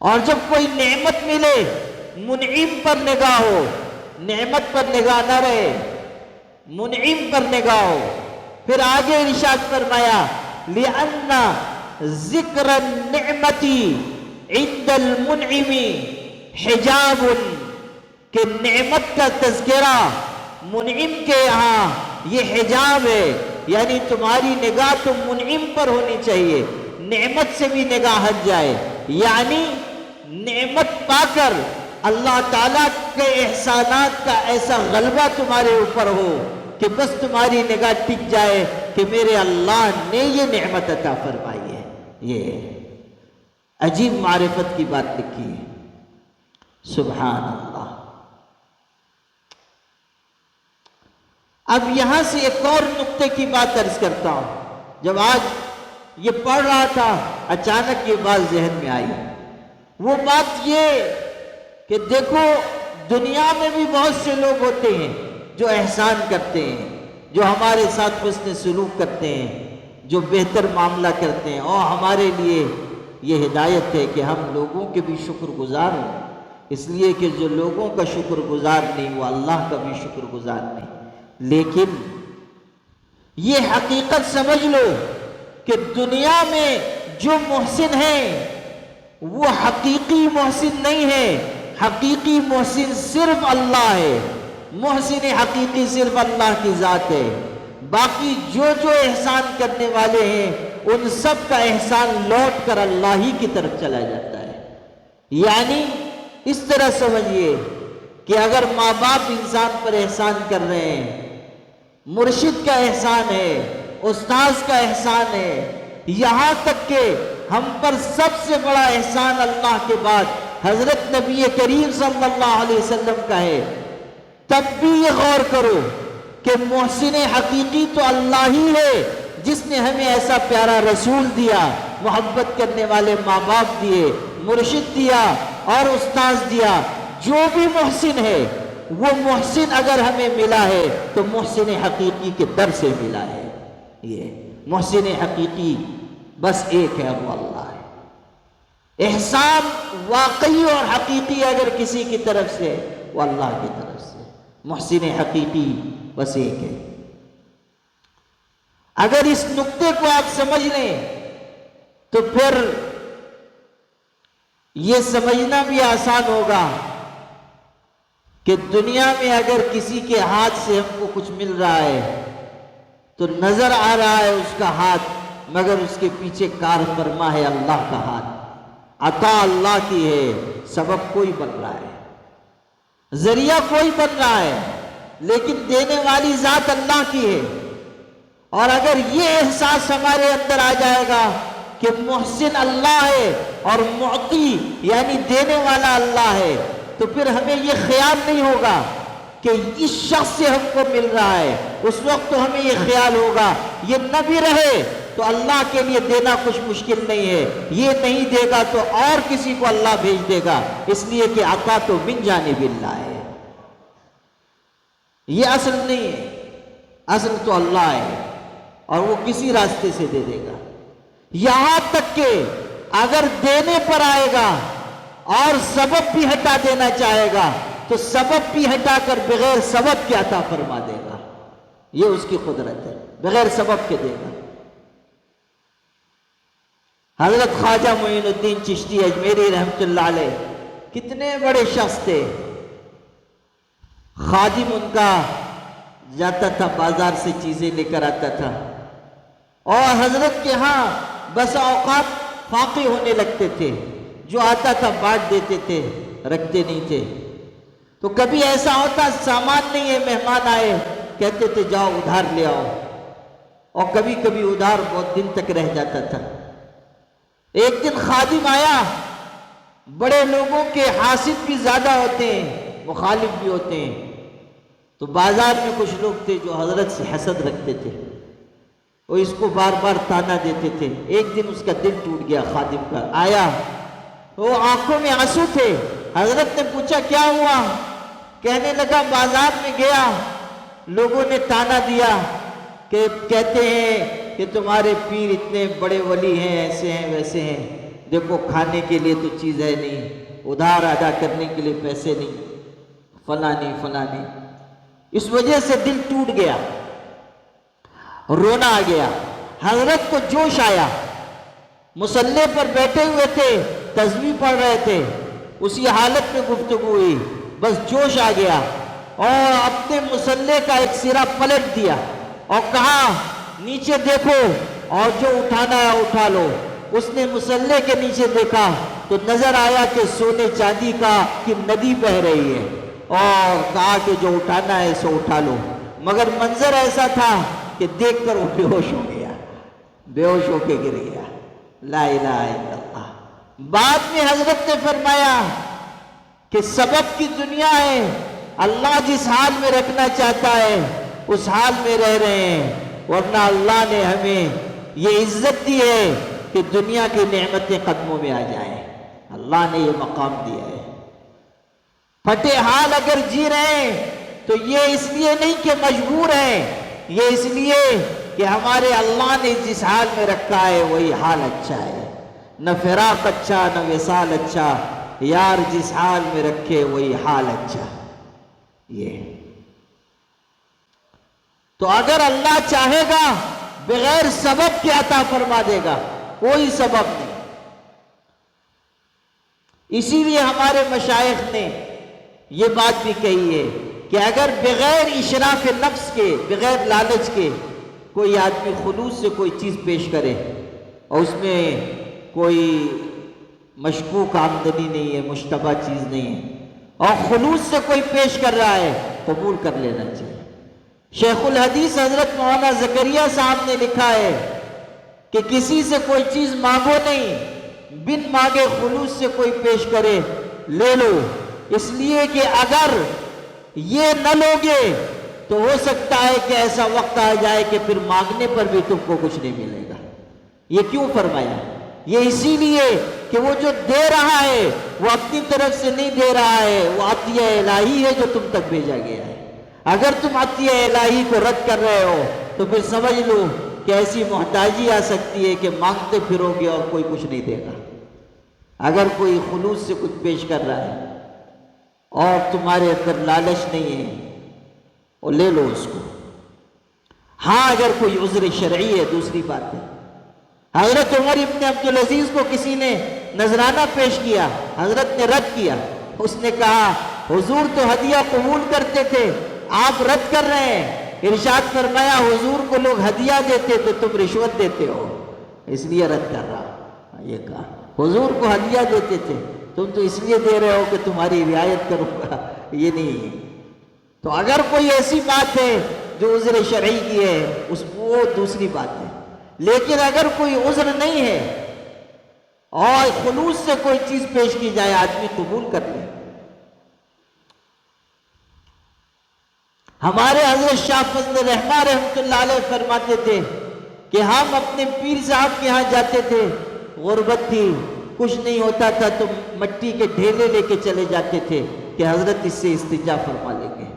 اور جب کوئی نعمت ملے، منعم پر نگاہ ہو، نعمت پر نگاہ نہ رہے، منعم پر نگاہ ہو۔ پھر آگے ارشاد فرمایا لِأَنَّ ذِكْرَ النِّعْمَةِ عِنْدَ الْمُنْعِمِ حِجَابٌ، کہ نعمت کا تذکرہ منعم کے یہاں یہ حجاب ہے، یعنی تمہاری نگاہ تو منعم پر ہونی چاہیے، نعمت سے بھی نگاہ ہٹ جائے، یعنی نعمت پا کر اللہ تعالیٰ کے احسانات کا ایسا غلبہ تمہارے اوپر ہو کہ بس تمہاری نگاہ ٹک جائے کہ میرے اللہ نے یہ نعمت عطا فرمائی ہے۔ یہ عجیب معرفت کی بات لکھی ہے، سبحان اللہ۔ اب یہاں سے ایک اور نقطے کی بات عرض کرتا ہوں، جب آج یہ پڑھ رہا تھا اچانک یہ بات ذہن میں آئی، وہ بات یہ کہ دیکھو دنیا میں بھی بہت سے لوگ ہوتے ہیں جو احسان کرتے ہیں، جو ہمارے ساتھ حسن سلوک کرتے ہیں، جو بہتر معاملہ کرتے ہیں، اور ہمارے لیے یہ ہدایت ہے کہ ہم لوگوں کے بھی شکر گزار ہوں، اس لیے کہ جو لوگوں کا شکر گزار نہیں وہ اللہ کا بھی شکر گزار نہیں۔ لیکن یہ حقیقت سمجھ لو کہ دنیا میں جو محسن ہیں وہ حقیقی محسن نہیں ہے، حقیقی محسن صرف اللہ ہے، محسن حقیقی صرف اللہ کی ذات ہے، باقی جو جو احسان کرنے والے ہیں ان سب کا احسان لوٹ کر اللہ ہی کی طرف چلا جاتا ہے۔ یعنی اس طرح سمجھیے کہ اگر ماں باپ انسان پر احسان کر رہے ہیں، مرشد کا احسان ہے، استاذ کا احسان ہے، یہاں تک کہ ہم پر سب سے بڑا احسان اللہ کے بعد حضرت نبی کریم صلی اللہ علیہ وسلم کا ہے، تب بھی یہ غور کرو کہ محسن حقیقی تو اللہ ہی ہے جس نے ہمیں ایسا پیارا رسول دیا، محبت کرنے والے ماں باپ دیے، مرشد دیا اور استاذ دیا۔ جو بھی محسن ہے وہ محسن اگر ہمیں ملا ہے تو محسن حقیقی کے در سے ملا ہے۔ یہ محسن حقیقی بس ایک ہے، وہ اللہ ہے۔ احسان واقعی اور حقیقی اگر کسی کی طرف سے وہ اللہ کی طرف سے، محسن حقیقی بس ایک ہے۔ اگر اس نقطے کو آپ سمجھ لیں تو پھر یہ سمجھنا بھی آسان ہوگا کہ دنیا میں اگر کسی کے ہاتھ سے ہم کو کچھ مل رہا ہے تو نظر آ رہا ہے اس کا ہاتھ، مگر اس کے پیچھے کار فرما ہے اللہ کا ہاتھ، عطا اللہ کی ہے، سبب کوئی بن رہا ہے، ذریعہ کوئی بن رہا ہے، لیکن دینے والی ذات اللہ کی ہے۔ اور اگر یہ احساس ہمارے اندر آ جائے گا کہ محسن اللہ ہے اور معطی یعنی دینے والا اللہ ہے، تو پھر ہمیں یہ خیال نہیں ہوگا کہ اس شخص سے ہم کو مل رہا ہے. اس وقت تو ہمیں یہ خیال ہوگا یہ نہ بھی رہے تو اللہ کے لیے دینا کچھ مشکل نہیں ہے، یہ نہیں دے گا تو اور کسی کو اللہ بھیج دے گا، اس لیے کہ عطا تو من جانب اللہ ہے. یہ اصل نہیں ہے، اصل تو اللہ ہے اور وہ کسی راستے سے دے دے گا. یہاں تک کہ اگر دینے پر آئے گا اور سبب بھی ہٹا دینا چاہے گا تو سبب بھی ہٹا کر بغیر سبب کے عطا فرما دے گا. یہ اس کی قدرت ہے، بغیر سبب کے دے گا. حضرت خواجہ معین الدین چشتی اجمیری رحمۃ اللہ علیہ کتنے بڑے شخص تھے. خادم ان کا جاتا تھا بازار سے چیزیں لے کر آتا تھا اور حضرت کے ہاں بس اوقات فاقے ہونے لگتے تھے، جو آتا تھا بانٹ دیتے تھے، رکھتے نہیں تھے. تو کبھی ایسا ہوتا سامان نہیں ہے، مہمان آئے، کہتے تھے جاؤ ادھار لے آؤ، اور کبھی کبھی ادھار بہت دن تک رہ جاتا تھا. ایک دن خادم آیا، بڑے لوگوں کے حاسد بھی زیادہ ہوتے ہیں، مخالف بھی ہوتے ہیں. تو بازار میں کچھ لوگ تھے جو حضرت سے حسد رکھتے تھے، وہ اس کو بار بار تانا دیتے تھے. ایک دن اس کا دل ٹوٹ گیا، خادم کا آیا، وہ آنکھوں میں آنسو تھے. حضرت نے پوچھا کیا ہوا؟ کہنے لگا بازار میں گیا، لوگوں نے تانا دیا کہ کہتے ہیں کہ تمہارے پیر اتنے بڑے ولی ہیں، ایسے ہیں ویسے ہیں، دیکھو کھانے کے لیے تو چیز ہے نہیں، ادھار ادا کرنے کے لیے پیسے نہیں، فلاں نہیں فلاں نہیں. اس وجہ سے دل ٹوٹ گیا، رونا آ گیا. حضرت کو جوش آیا، مصلی پر بیٹھے ہوئے تھے، تسبیح پڑھ رہے تھے، اسی حالت میں گفتگو ہوئی، بس جوش آ گیا اور اپنے مصلی کا ایک سرا پلٹ دیا اور کہا نیچے دیکھو اور جو اٹھانا ہے اٹھا لو. اس نے مصلی کے نیچے دیکھا تو نظر آیا کہ سونے چاندی کی ندی بہہ رہی ہے، اور کہا کہ جو اٹھانا ہے سو اٹھا لو. مگر منظر ایسا تھا کہ دیکھ کر وہ بے ہوش ہو گیا، بے ہوش ہو کے گر گیا. لا الہ الا اللہ. بعد میں حضرت نے فرمایا کہ سبب کی دنیا ہے، اللہ جس حال میں رکھنا چاہتا ہے اس حال میں رہ رہے ہیں، ورنہ اللہ نے ہمیں یہ عزت دی ہے کہ دنیا کی نعمتیں قدموں میں آ جائیں. اللہ نے یہ مقام دیا ہے. پھٹے حال اگر جی رہے ہیں تو یہ اس لیے نہیں کہ مجبور ہیں، یہ اس لیے کہ ہمارے اللہ نے جس حال میں رکھا ہے وہی حال اچھا ہے. نہ فراق اچھا نہ وصال اچھا، یار جس حال میں رکھے وہی حال اچھا. یہ تو اگر اللہ چاہے گا بغیر سبب کے عطا فرما دے گا، کوئی سبب نہیں. اسی لیے ہمارے مشائخ نے یہ بات بھی کہی ہے کہ اگر بغیر اشراف نفس کے، بغیر لالچ کے کوئی آدمی خلوص سے کوئی چیز پیش کرے اور اس میں کوئی مشکوک آمدنی نہیں ہے، مشتبہ چیز نہیں ہے، اور خلوص سے کوئی پیش کر رہا ہے، قبول کر لینا چاہیے. شیخ الحدیث حضرت مولانا زکریا صاحب نے لکھا ہے کہ کسی سے کوئی چیز مانگو نہیں، بن مانگے خلوص سے کوئی پیش کرے لے لو، اس لیے کہ اگر یہ نہ لوگے تو ہو سکتا ہے کہ ایسا وقت آ جائے کہ پھر مانگنے پر بھی تم کو کچھ نہیں ملے گا. یہ کیوں فرمایا؟ یہ اسی لیے کہ وہ جو دے رہا ہے وہ اپنی طرف سے نہیں دے رہا ہے، وہ عطیہ الہی ہے جو تم تک بھیجا گیا ہے. اگر تم عطیہ الہی کو رد کر رہے ہو تو پھر سمجھ لو کہ ایسی محتاجی آ سکتی ہے کہ مانگتے پھرو گے اور کوئی کچھ نہیں دے گا. اگر کوئی خلوص سے کچھ پیش کر رہا ہے اور تمہارے اندر لالچ نہیں ہے اور لے لو اس کو. ہاں اگر کوئی عذر شرعی ہے دوسری بات ہے. حضرت عمر ابن عبدالعزیز کو کسی نے نذرانہ پیش کیا، حضرت نے رد کیا. اس نے کہا حضور تو ہدیہ قبول کرتے تھے، آپ رد کر رہے ہیں. ارشاد فرمایا حضور کو لوگ ہدیہ دیتے تو تم رشوت دیتے ہو، اس لیے رد کر رہا. یہ کہا حضور کو ہدیہ دیتے تھے، تم تو اس لیے دے رہے ہو کہ تمہاری رعایت کروں گا، یہ نہیں ہے. تو اگر کوئی ایسی بات ہے جو عذر شرعی کی ہے، اس وہ دوسری بات ہے. لیکن اگر کوئی عذر نہیں ہے اور خلوص سے کوئی چیز پیش کی جائے آدمی قبول کر لے. ہمارے حضرت شاہ فضل رحمہ رحمۃ اللہ علیہ فرماتے تھے کہ ہم اپنے پیر صاحب کے ہاں جاتے تھے، غربت تھی، کچھ نہیں ہوتا تھا تو مٹی کے ڈھیلے لے کے چلے جاتے تھے کہ حضرت اس سے استنجا فرما لیں گے،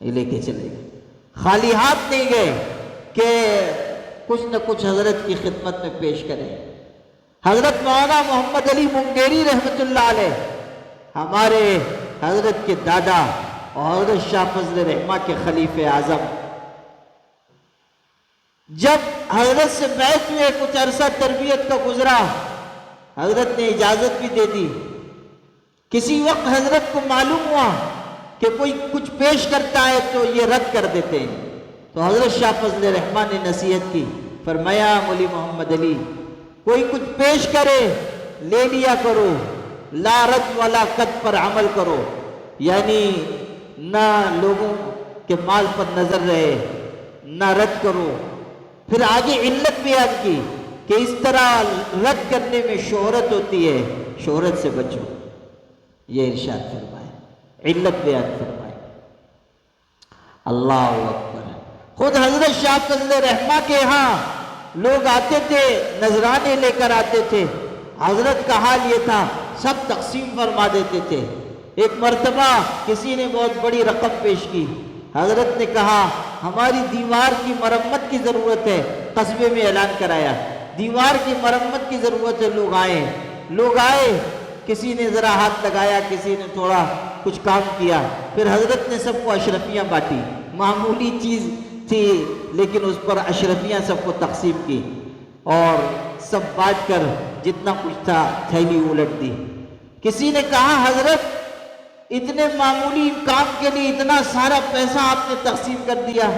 یہ لے کے چلے گئے. خالی ہاتھ نہیں گئے کہ کچھ نہ کچھ حضرت کی خدمت میں پیش کریں. حضرت مولانا محمد علی منگیری رحمۃ اللہ علیہ ہمارے حضرت کے دادا اور حضرت شاہ فضل رحمہ کے خلیفہ اعظم، جب حضرت سے بیعت ہوئے کچھ عرصہ تربیت کا گزرا، حضرت نے اجازت بھی دے دی. کسی وقت حضرت کو معلوم ہوا کہ کوئی کچھ پیش کرتا ہے تو یہ رد کر دیتے ہیں، تو حضرت شاہ فضل رحمہ نے نصیحت کی، فرمایا مولی محمد علی کوئی کچھ پیش کرے لے لیا کرو، لا رد ولا قد پر عمل کرو، یعنی نہ لوگوں کے مال پر نظر رہے، نہ رد کرو. پھر آگے علت بیان کی کہ اس طرح رد کرنے میں شہرت ہوتی ہے، شہرت سے بچو، یہ ارشاد فرمائے، علت بیان فرمائے. اللہ اکبر. خود حضرت شاہ فضل رحمہ کے ہاں لوگ آتے تھے، نذرانے لے کر آتے تھے، حضرت کا حال یہ تھا سب تقسیم فرما دیتے تھے. ایک مرتبہ کسی نے بہت بڑی رقم پیش کی، حضرت نے کہا ہماری دیوار کی مرمت کی ضرورت ہے، قصبے میں اعلان کرایا دیوار کی مرمت کی ضرورت ہے. لوگ آئے، کسی نے ذرا ہاتھ لگایا، کسی نے تھوڑا کچھ کام کیا. پھر حضرت نے سب کو اشرفیاں بانٹی، معمولی چیز تھی لیکن اس پر اشرفیاں سب کو تقسیم کی اور سب بانٹ کر جتنا کچھ تھا تھیلی الٹ دی. کسی نے کہا حضرت اتنے معمولی کام کے لیے اتنا سارا پیسہ آپ نے تقسیم کر دیا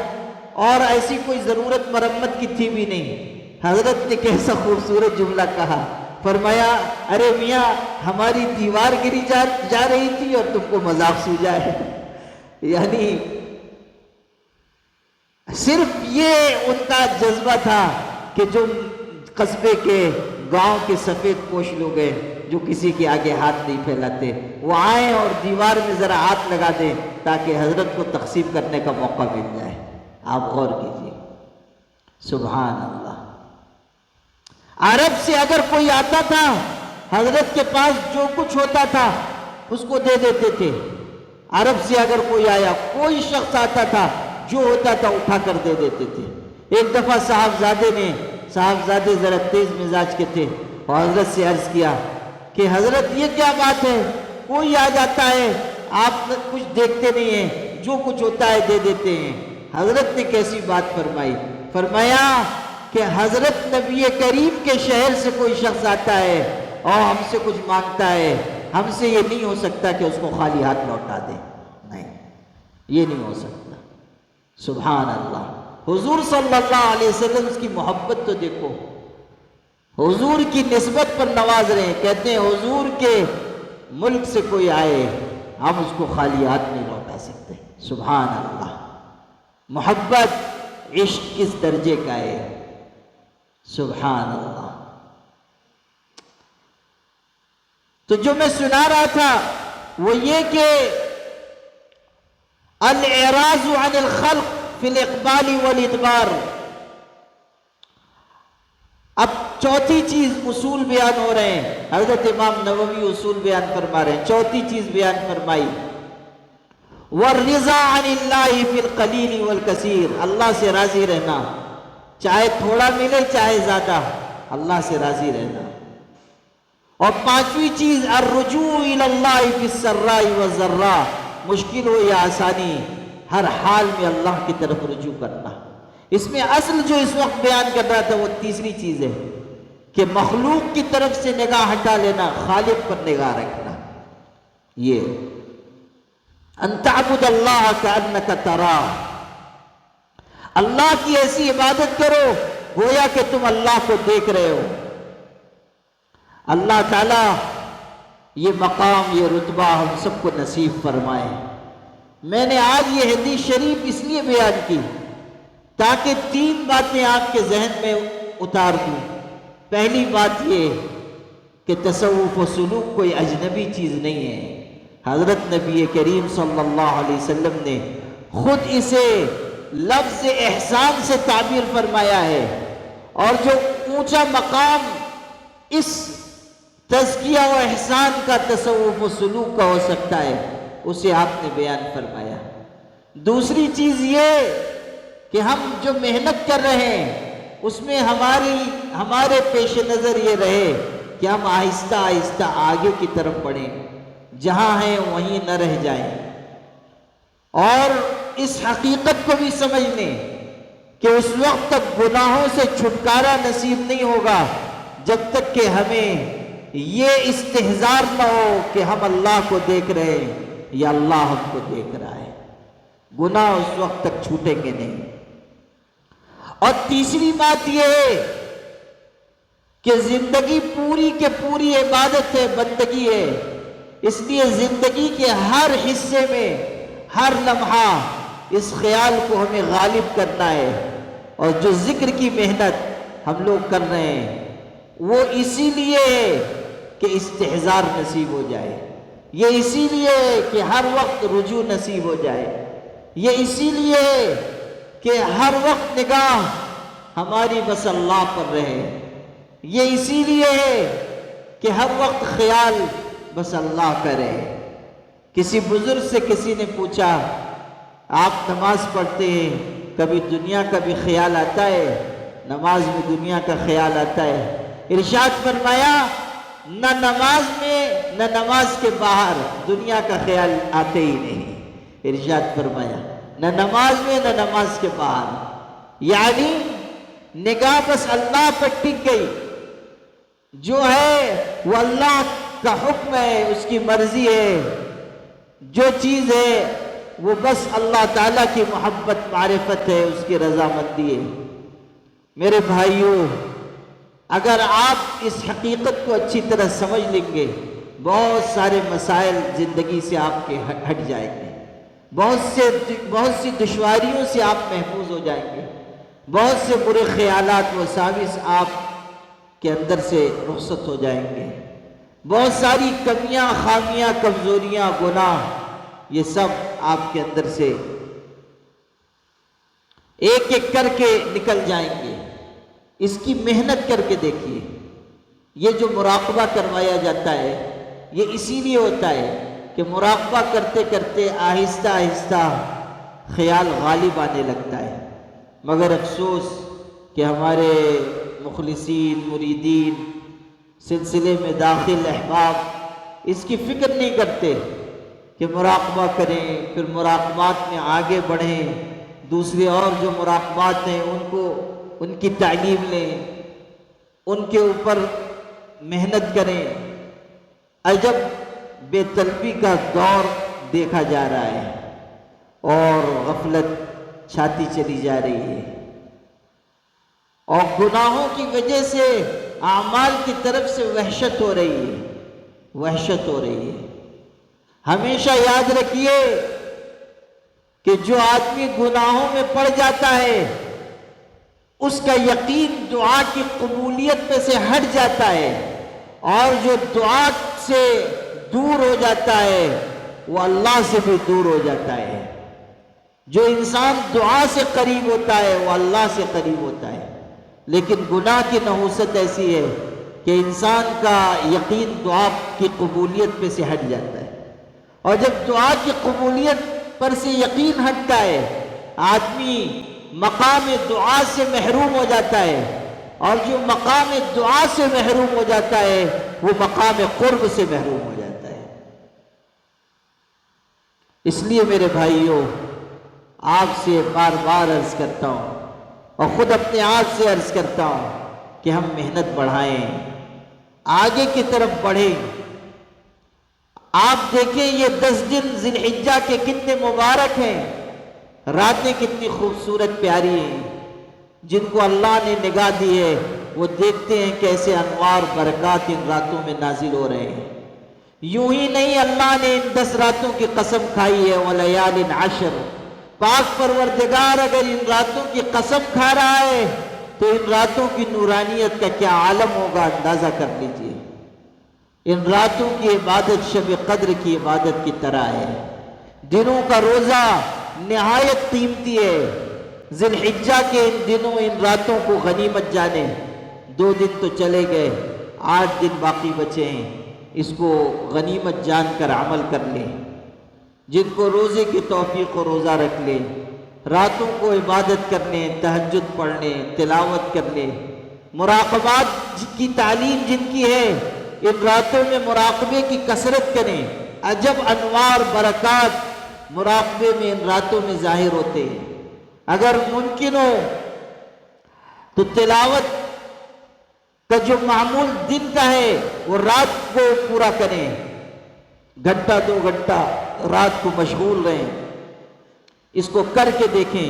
اور ایسی کوئی ضرورت مرمت کی تھی بھی نہیں. حضرت نے کیسا خوبصورت جملہ کہا، فرمایا ارے میاں ہماری دیوار گری جا رہی تھی اور تم کو مذاق سوجا ہے. یعنی صرف یہ ان کا جذبہ تھا کہ جو قصبے کے گاؤں کے سفید پوش لوگ ہیں جو کسی کے آگے ہاتھ نہیں پھیلاتے، وہ آئیں اور دیوار میں ذرا ہاتھ لگا دیں تاکہ حضرت کو تقسیم کرنے کا موقع مل جائے. آپ غور کیجیے، سبحان اللہ. عرب سے اگر کوئی آتا تھا حضرت کے پاس جو کچھ ہوتا تھا اس کو دے دیتے تھے. عرب سے اگر کوئی آیا، کوئی شخص آتا تھا جو ہوتا تھا اٹھا کر دے دیتے تھے. ایک دفعہ صاحبزادے ذرا تیز مزاج کے تھے اور حضرت سے عرض کیا کہ حضرت یہ کیا بات ہے، کوئی آ جاتا ہے آپ کچھ دیکھتے نہیں ہیں، جو کچھ ہوتا ہے دے دیتے ہیں. حضرت نے کیسی بات فرمائی، فرمایا کہ حضرت نبی کریم کے شہر سے کوئی شخص آتا ہے اور ہم سے کچھ مانگتا ہے، ہم سے یہ نہیں ہو سکتا کہ اس کو خالی ہاتھ لوٹا دے، نہیں یہ نہیں ہو سکتا. سبحان اللہ. حضور صلی اللہ علیہ وسلم اس کی محبت تو دیکھو، حضور کی نسبت پر نواز رہے ہیں. کہتے ہیں حضور کے ملک سے کوئی آئے ہم اس کو خالی ہاتھ نہیں لوٹا سکتے. سبحان اللہ. محبت عشق کس درجے کا ہے، سبحان اللہ. تو جو میں سنا رہا تھا وہ یہ کہ الاعراض عن الخلق فی الاقبال والادبار. اب چوتھی چیز اصول بیان ہو رہے ہیں، حضرت امام نووی اصول بیان فرما رہے ہیں. چوتھی چیز بیان فرمائی، والرضا عن اللہ فی القلیل والکثیر. اللہ سے راضی رہنا، چاہے تھوڑا ملے چاہے زیادہ، اللہ سے راضی رہنا. اور پانچویں چیز الرجوع الی اللہ فی السراء والضراء. مشکل ہو یا آسانی، ہر حال میں اللہ کی طرف رجوع کرنا. اس میں اصل جو اس وقت بیان کر رہا تھا وہ تیسری چیز ہے کہ مخلوق کی طرف سے نگاہ ہٹا لینا، خالق پر نگاہ رکھنا. یہ ان تعبد اللہ کأنک تراہ، اللہ کی ایسی عبادت کرو گویا کہ تم اللہ کو دیکھ رہے ہو. اللہ تعالیٰ یہ مقام، یہ رتبہ ہم سب کو نصیب فرمائے. میں نے آج یہ حدیث شریف اس لیے بیان کی تاکہ 3 باتیں آپ کے ذہن میں اتار دوں۔ پہلی بات یہ کہ تصوف و سلوک کوئی اجنبی چیز نہیں ہے، حضرت نبی کریم صلی اللہ علیہ وسلم نے خود اسے لفظ احسان سے تعبیر فرمایا ہے، اور جو اونچا مقام اس تزکیہ و احسان کا تصوف و سلوک کا ہو سکتا ہے اسے آپ نے بیان فرمایا۔ دوسری چیز یہ کہ ہم جو محنت کر رہے ہیں اس میں ہمارے پیش نظر یہ رہے کہ ہم آہستہ آہستہ آگے کی طرف بڑھیں، جہاں ہیں وہیں نہ رہ جائیں، اور اس حقیقت کو بھی سمجھ لیں کہ اس وقت تک گناہوں سے چھٹکارا نصیب نہیں ہوگا جب تک کہ ہمیں یہ استحضار نہ ہو کہ ہم اللہ کو دیکھ رہے ہیں یا اللہ ہم کو دیکھ رہا ہے۔ گناہ اس وقت تک چھوٹیں گے نہیں۔ اور تیسری بات یہ ہے کہ زندگی پوری کے پوری عبادت ہے، بندگی ہے، اس لیے زندگی کے ہر حصے میں ہر لمحہ اس خیال کو ہمیں غالب کرنا ہے، اور جو ذکر کی محنت ہم لوگ کر رہے ہیں وہ اسی لیے ہے کہ استحضار نصیب ہو جائے، یہ اسی لیے ہے کہ ہر وقت رجوع نصیب ہو جائے، یہ اسی لیے ہے کہ ہر وقت نگاہ ہماری بس اللہ پر رہے، یہ اسی لیے ہے کہ ہر وقت خیال بس اللہ کا رہے۔ کسی بزرگ سے کسی نے پوچھا، آپ نماز پڑھتے ہیں، کبھی دنیا کا بھی خیال آتا ہے؟ نماز میں دنیا کا خیال آتا ہے؟ ارشاد فرمایا، نہ نماز میں نہ نماز کے باہر دنیا کا خیال آتے ہی نہیں۔ ارشاد فرمایا، نہ نماز میں نہ نماز کے باہر، یعنی نگاہ بس اللہ پر ٹک گئی، جو ہے وہ اللہ کا حکم ہے، اس کی مرضی ہے، جو چیز ہے وہ بس اللہ تعالیٰ کی محبت معرفت ہے، اس کی رضامندی ہے۔ میرے بھائیوں، اگر آپ اس حقیقت کو اچھی طرح سمجھ لیں گے، بہت سارے مسائل زندگی سے آپ کے ہٹ جائیں گے، بہت سی دشواریوں سے آپ محفوظ ہو جائیں گے، بہت سے برے خیالات وساوس آپ کے اندر سے رخصت ہو جائیں گے، بہت ساری کمیاں، خامیاں، کمزوریاں، گناہ، یہ سب آپ کے اندر سے ایک ایک کر کے نکل جائیں گے۔ اس کی محنت کر کے دیکھیے، یہ جو مراقبہ کروایا جاتا ہے یہ اسی لیے ہوتا ہے کہ مراقبہ کرتے کرتے آہستہ آہستہ خیال غالب آنے لگتا ہے، مگر افسوس کہ ہمارے مخلصین، مریدین، سلسلے میں داخل احباب اس کی فکر نہیں کرتے کہ مراقبہ کریں، پھر مراقبات میں آگے بڑھیں، دوسرے اور جو مراقبات ہیں ان کی تعلیم لیں، ان کے اوپر محنت کریں۔ عجب بے طلبی کا دور دیکھا جا رہا ہے اور غفلت چھاتی چلی جا رہی ہے، اور گناہوں کی وجہ سے اعمال کی طرف سے وحشت ہو رہی ہے، وحشت ہو رہی ہے۔ ہمیشہ یاد رکھیے کہ جو آدمی گناہوں میں پڑ جاتا ہے اس کا یقین دعا کی قبولیت پہ سے ہٹ جاتا ہے، اور جو دعا سے دور ہو جاتا ہے وہ اللہ سے بھی دور ہو جاتا ہے۔ جو انسان دعا سے قریب ہوتا ہے وہ اللہ سے قریب ہوتا ہے، لیکن گناہ کی نحوست ایسی ہے کہ انسان کا یقین دعا کی قبولیت پہ سے ہٹ جاتا ہے، اور جب دعا کی قبولیت پر سے یقین ہٹتا ہے آدمی مقام دعا سے محروم ہو جاتا ہے، اور جو مقام دعا سے محروم ہو جاتا ہے وہ مقام قرب سے محروم ہو جاتا ہے۔ اس لیے میرے بھائیوں، آپ سے بار بار عرض کرتا ہوں اور خود اپنے آپ سے عرض کرتا ہوں کہ ہم محنت بڑھائیں، آگے کی طرف بڑھیں۔ آپ دیکھیں یہ 10 دن ذی الحجہ کے کتنے مبارک ہیں، راتیں کتنی خوبصورت پیاری ہیں، جن کو اللہ نے نگاہ دی ہے وہ دیکھتے ہیں کیسے انوار برکات ان راتوں میں نازل ہو رہے ہیں۔ یوں ہی نہیں، اللہ نے ان 10 راتوں کی قسم کھائی ہے وَلَيَالٍ عَشْرٍ، پاک پروردگار اگر ان راتوں کی قسم کھا رہا ہے تو ان راتوں کی نورانیت کا کیا عالم ہوگا، اندازہ کر لیجئے۔ ان راتوں کی عبادت شب قدر کی عبادت کی طرح ہے۔ دنوں کا روزہ نہایت قیمتی ہے۔ ذی الحجہ کے ان دنوں، ان راتوں کو غنیمت جانے۔ 2 دن تو چلے گئے، 8 دن باقی بچے ہیں، اس کو غنیمت جان کر عمل کر لیں۔ جن کو روزے کی توفیق و روزہ رکھ لیں، راتوں کو عبادت کرنے، تہجد پڑھنے، تلاوت کرنے، مراقبات کی تعلیم جن کی ہے، ان راتوں میں مراقبے کی کثرت کریں۔ عجب انوار برکات مراقبے میں ان راتوں میں ظاہر ہوتے ہیں۔ اگر ممکن ہو تو تلاوت کا جو معمول دن کا ہے وہ رات کو پورا کریں، 1 گھنٹہ 2 گھنٹہ رات کو مشغول رہیں، اس کو کر کے دیکھیں،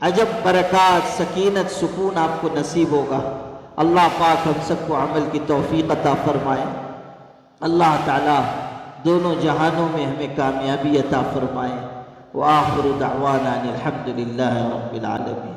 عجب برکات، سکینت، سکون آپ کو نصیب ہوگا۔ اللہ پاک ہم سب کو عمل کی توفیق عطا فرمائے۔ اللہ تعالی دونوں جہانوں میں ہمیں کامیابی عطا فرمائے۔ وآخر دعوانا الحمد للہ رب العالمین۔